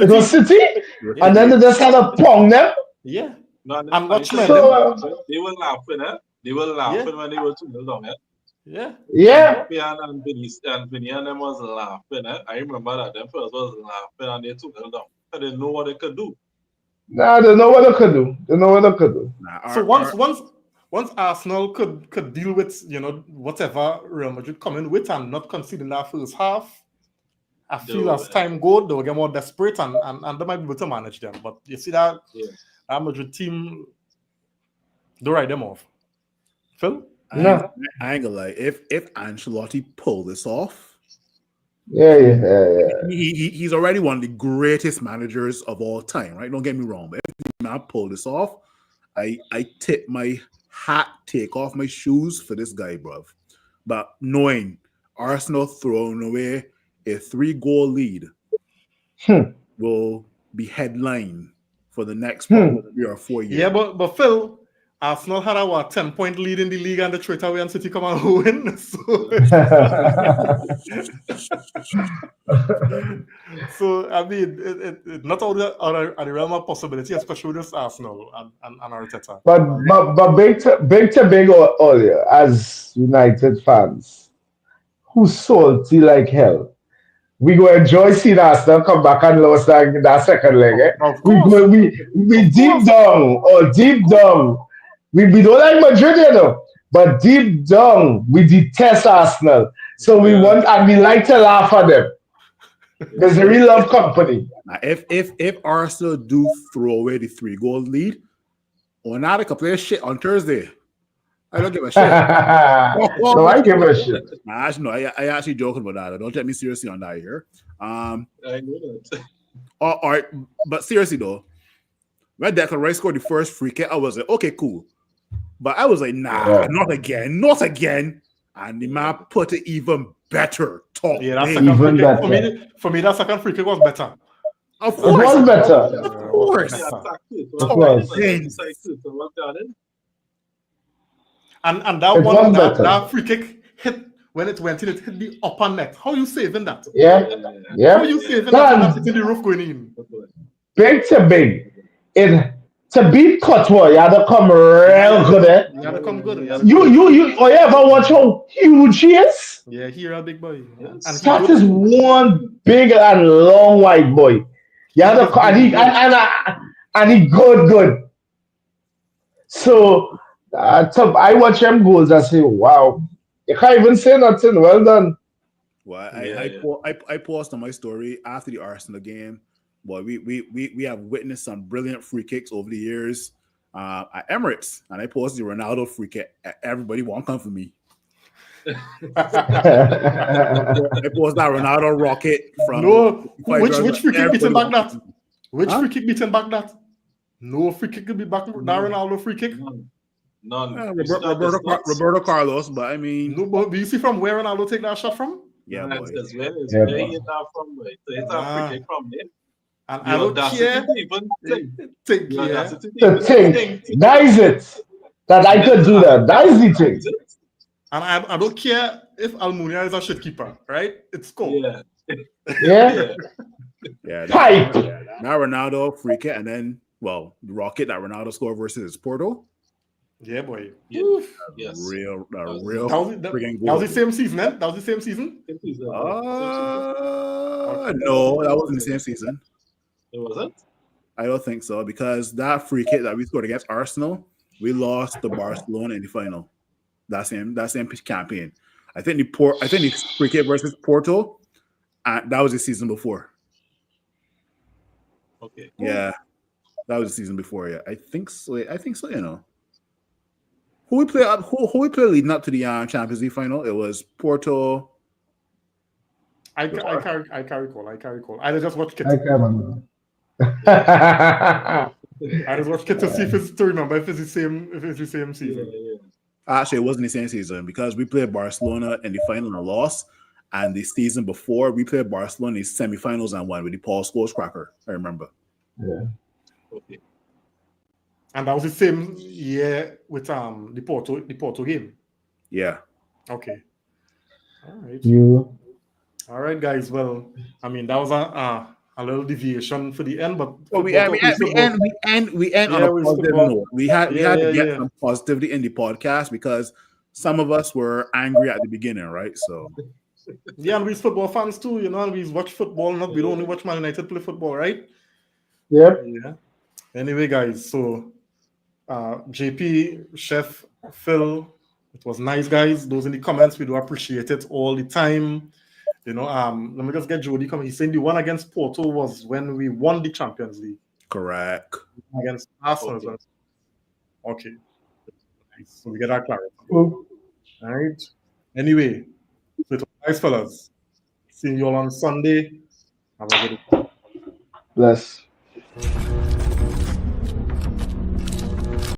It was City, Yeah. and then they just had a pong them. Yeah. No, I'm not sure. So, they were laughing, They were laughing when they were 2-0 down, Yeah. yeah, And Vinny and them was laughing, I remember that them first was laughing and they 2-0 down. They didn't know what they could do. nah, they know what they could do. Nah, So once Arsenal could deal with whatever Real Madrid come in with and not conceding that first half, I feel as time go they'll get more desperate and they might be able to manage them. But you see that Real Madrid team don't write them off. Phil? No. I ain't gonna lie. If Ancelotti pull this off, Yeah. he's already one of the greatest managers of all time, right? Don't get me wrong, but if the man pull this off, I tip my hat, take off my shoes for this guy, bruv. But knowing Arsenal throwing away a 3-goal lead Hmm. will be headline for the next 3 or 4 years. Yeah, but Phil, Arsenal had a 10-point lead in the league and the straight away and City come and win. So I mean, it not all the realm of possibility, especially with this Arsenal and Arteta. but big to big earlier as United fans, who's salty like hell. We go enjoy seeing Arsenal come back and lose that second leg. Eh? Of course. We deep down or deep down. We don't like Madrid, you know, but deep down we detest Arsenal. So we want and we like to laugh at them. Because they really love company. Now, if Arsenal do throw away the 3-goal lead, Onana can play shit on Thursday. I don't give a shit. So I give a shit. Nah, no, I actually joking about that. Don't take me seriously on that here. I know that. All right, but seriously though, when Declan Rice scored the first free kick, I was like, okay, cool. But I was like, nah, not again. And the man put it even better. Yeah, that second free kick, for me, that second free kick was better. Of course. It was better. Of course. And that free kick hit when it went in, it hit the upper net. How are you saving that? Yeah. How are you saving that? That's hitting the roof going in. Big to big. To beat Courtois, you had to come real good. You had to come good. You ever watch how huge he is? Yeah, he's a big boy. Yeah. And that is one big and long white boy. You had to and he good. So I watch him goals and say, wow. You can't even say nothing. Well done. Well, I paused on my story after the Arsenal game. Boy, we have witnessed some brilliant free kicks over the years at Emirates, and I posted the Ronaldo free kick. Everybody won't come for me. I posted that Ronaldo rocket from which free kick beating back that? Which free kick beating back that? No free kick could be back that Ronaldo free kick. None. Roberto Carlos, but I mean, no. But do you see from where Ronaldo take that shot from? Yeah, boy. It's where he hit that from. So it's a free kick from there. And I don't care. The thing. That is it. That I could do that. That is the thing. And I don't care if Almunia is a shit keeper, right? It's cool. Yeah. Pipe. Now Ronaldo free kick, and then the rocket that Ronaldo scored versus Porto. Yeah, boy. Yes. Real. That was the same season, eh? That was the same season? No, that wasn't the same season. It wasn't? I don't think so, because that free kick that we scored against Arsenal, we lost to Barcelona in the final. That same campaign. I think the free kick versus Porto, that was the season before. Okay. Yeah, that was the season before. Yeah, I think so. You know, who we play leading up to the Champions League final? It was Porto. I can't recall. I just watched it. I can't remember. I just watched it to see if it's to remember if it's the same season. Yeah. Actually, it wasn't the same season because we played Barcelona in the final and lost. And the season before, we played Barcelona in the semifinals and won with the Paul Scholes cracker. I remember. Yeah. Okay. And that was the same year with the Porto game. Yeah. Okay. All right. All right, guys. Well, I mean, that was a little deviation for the end, but we end on a positive note. We had to get some positivity in the podcast because some of us were angry at the beginning, right? So yeah, and we're football fans too, you know, and we watch football, we don't only watch Man United play football, right? Yep. Yeah. Anyway, guys, so JP, Chef, Phil, it was nice, guys. Those in the comments, we do appreciate it all the time. You know, let me just get Jody coming. He's saying the one against Porto was when we won the Champions League. Correct. Against Arsenal. Okay. Nice. So we get that clarity. Cool. All right. Anyway, so it was nice, fellas. See you all on Sunday. Have a good day. Bless.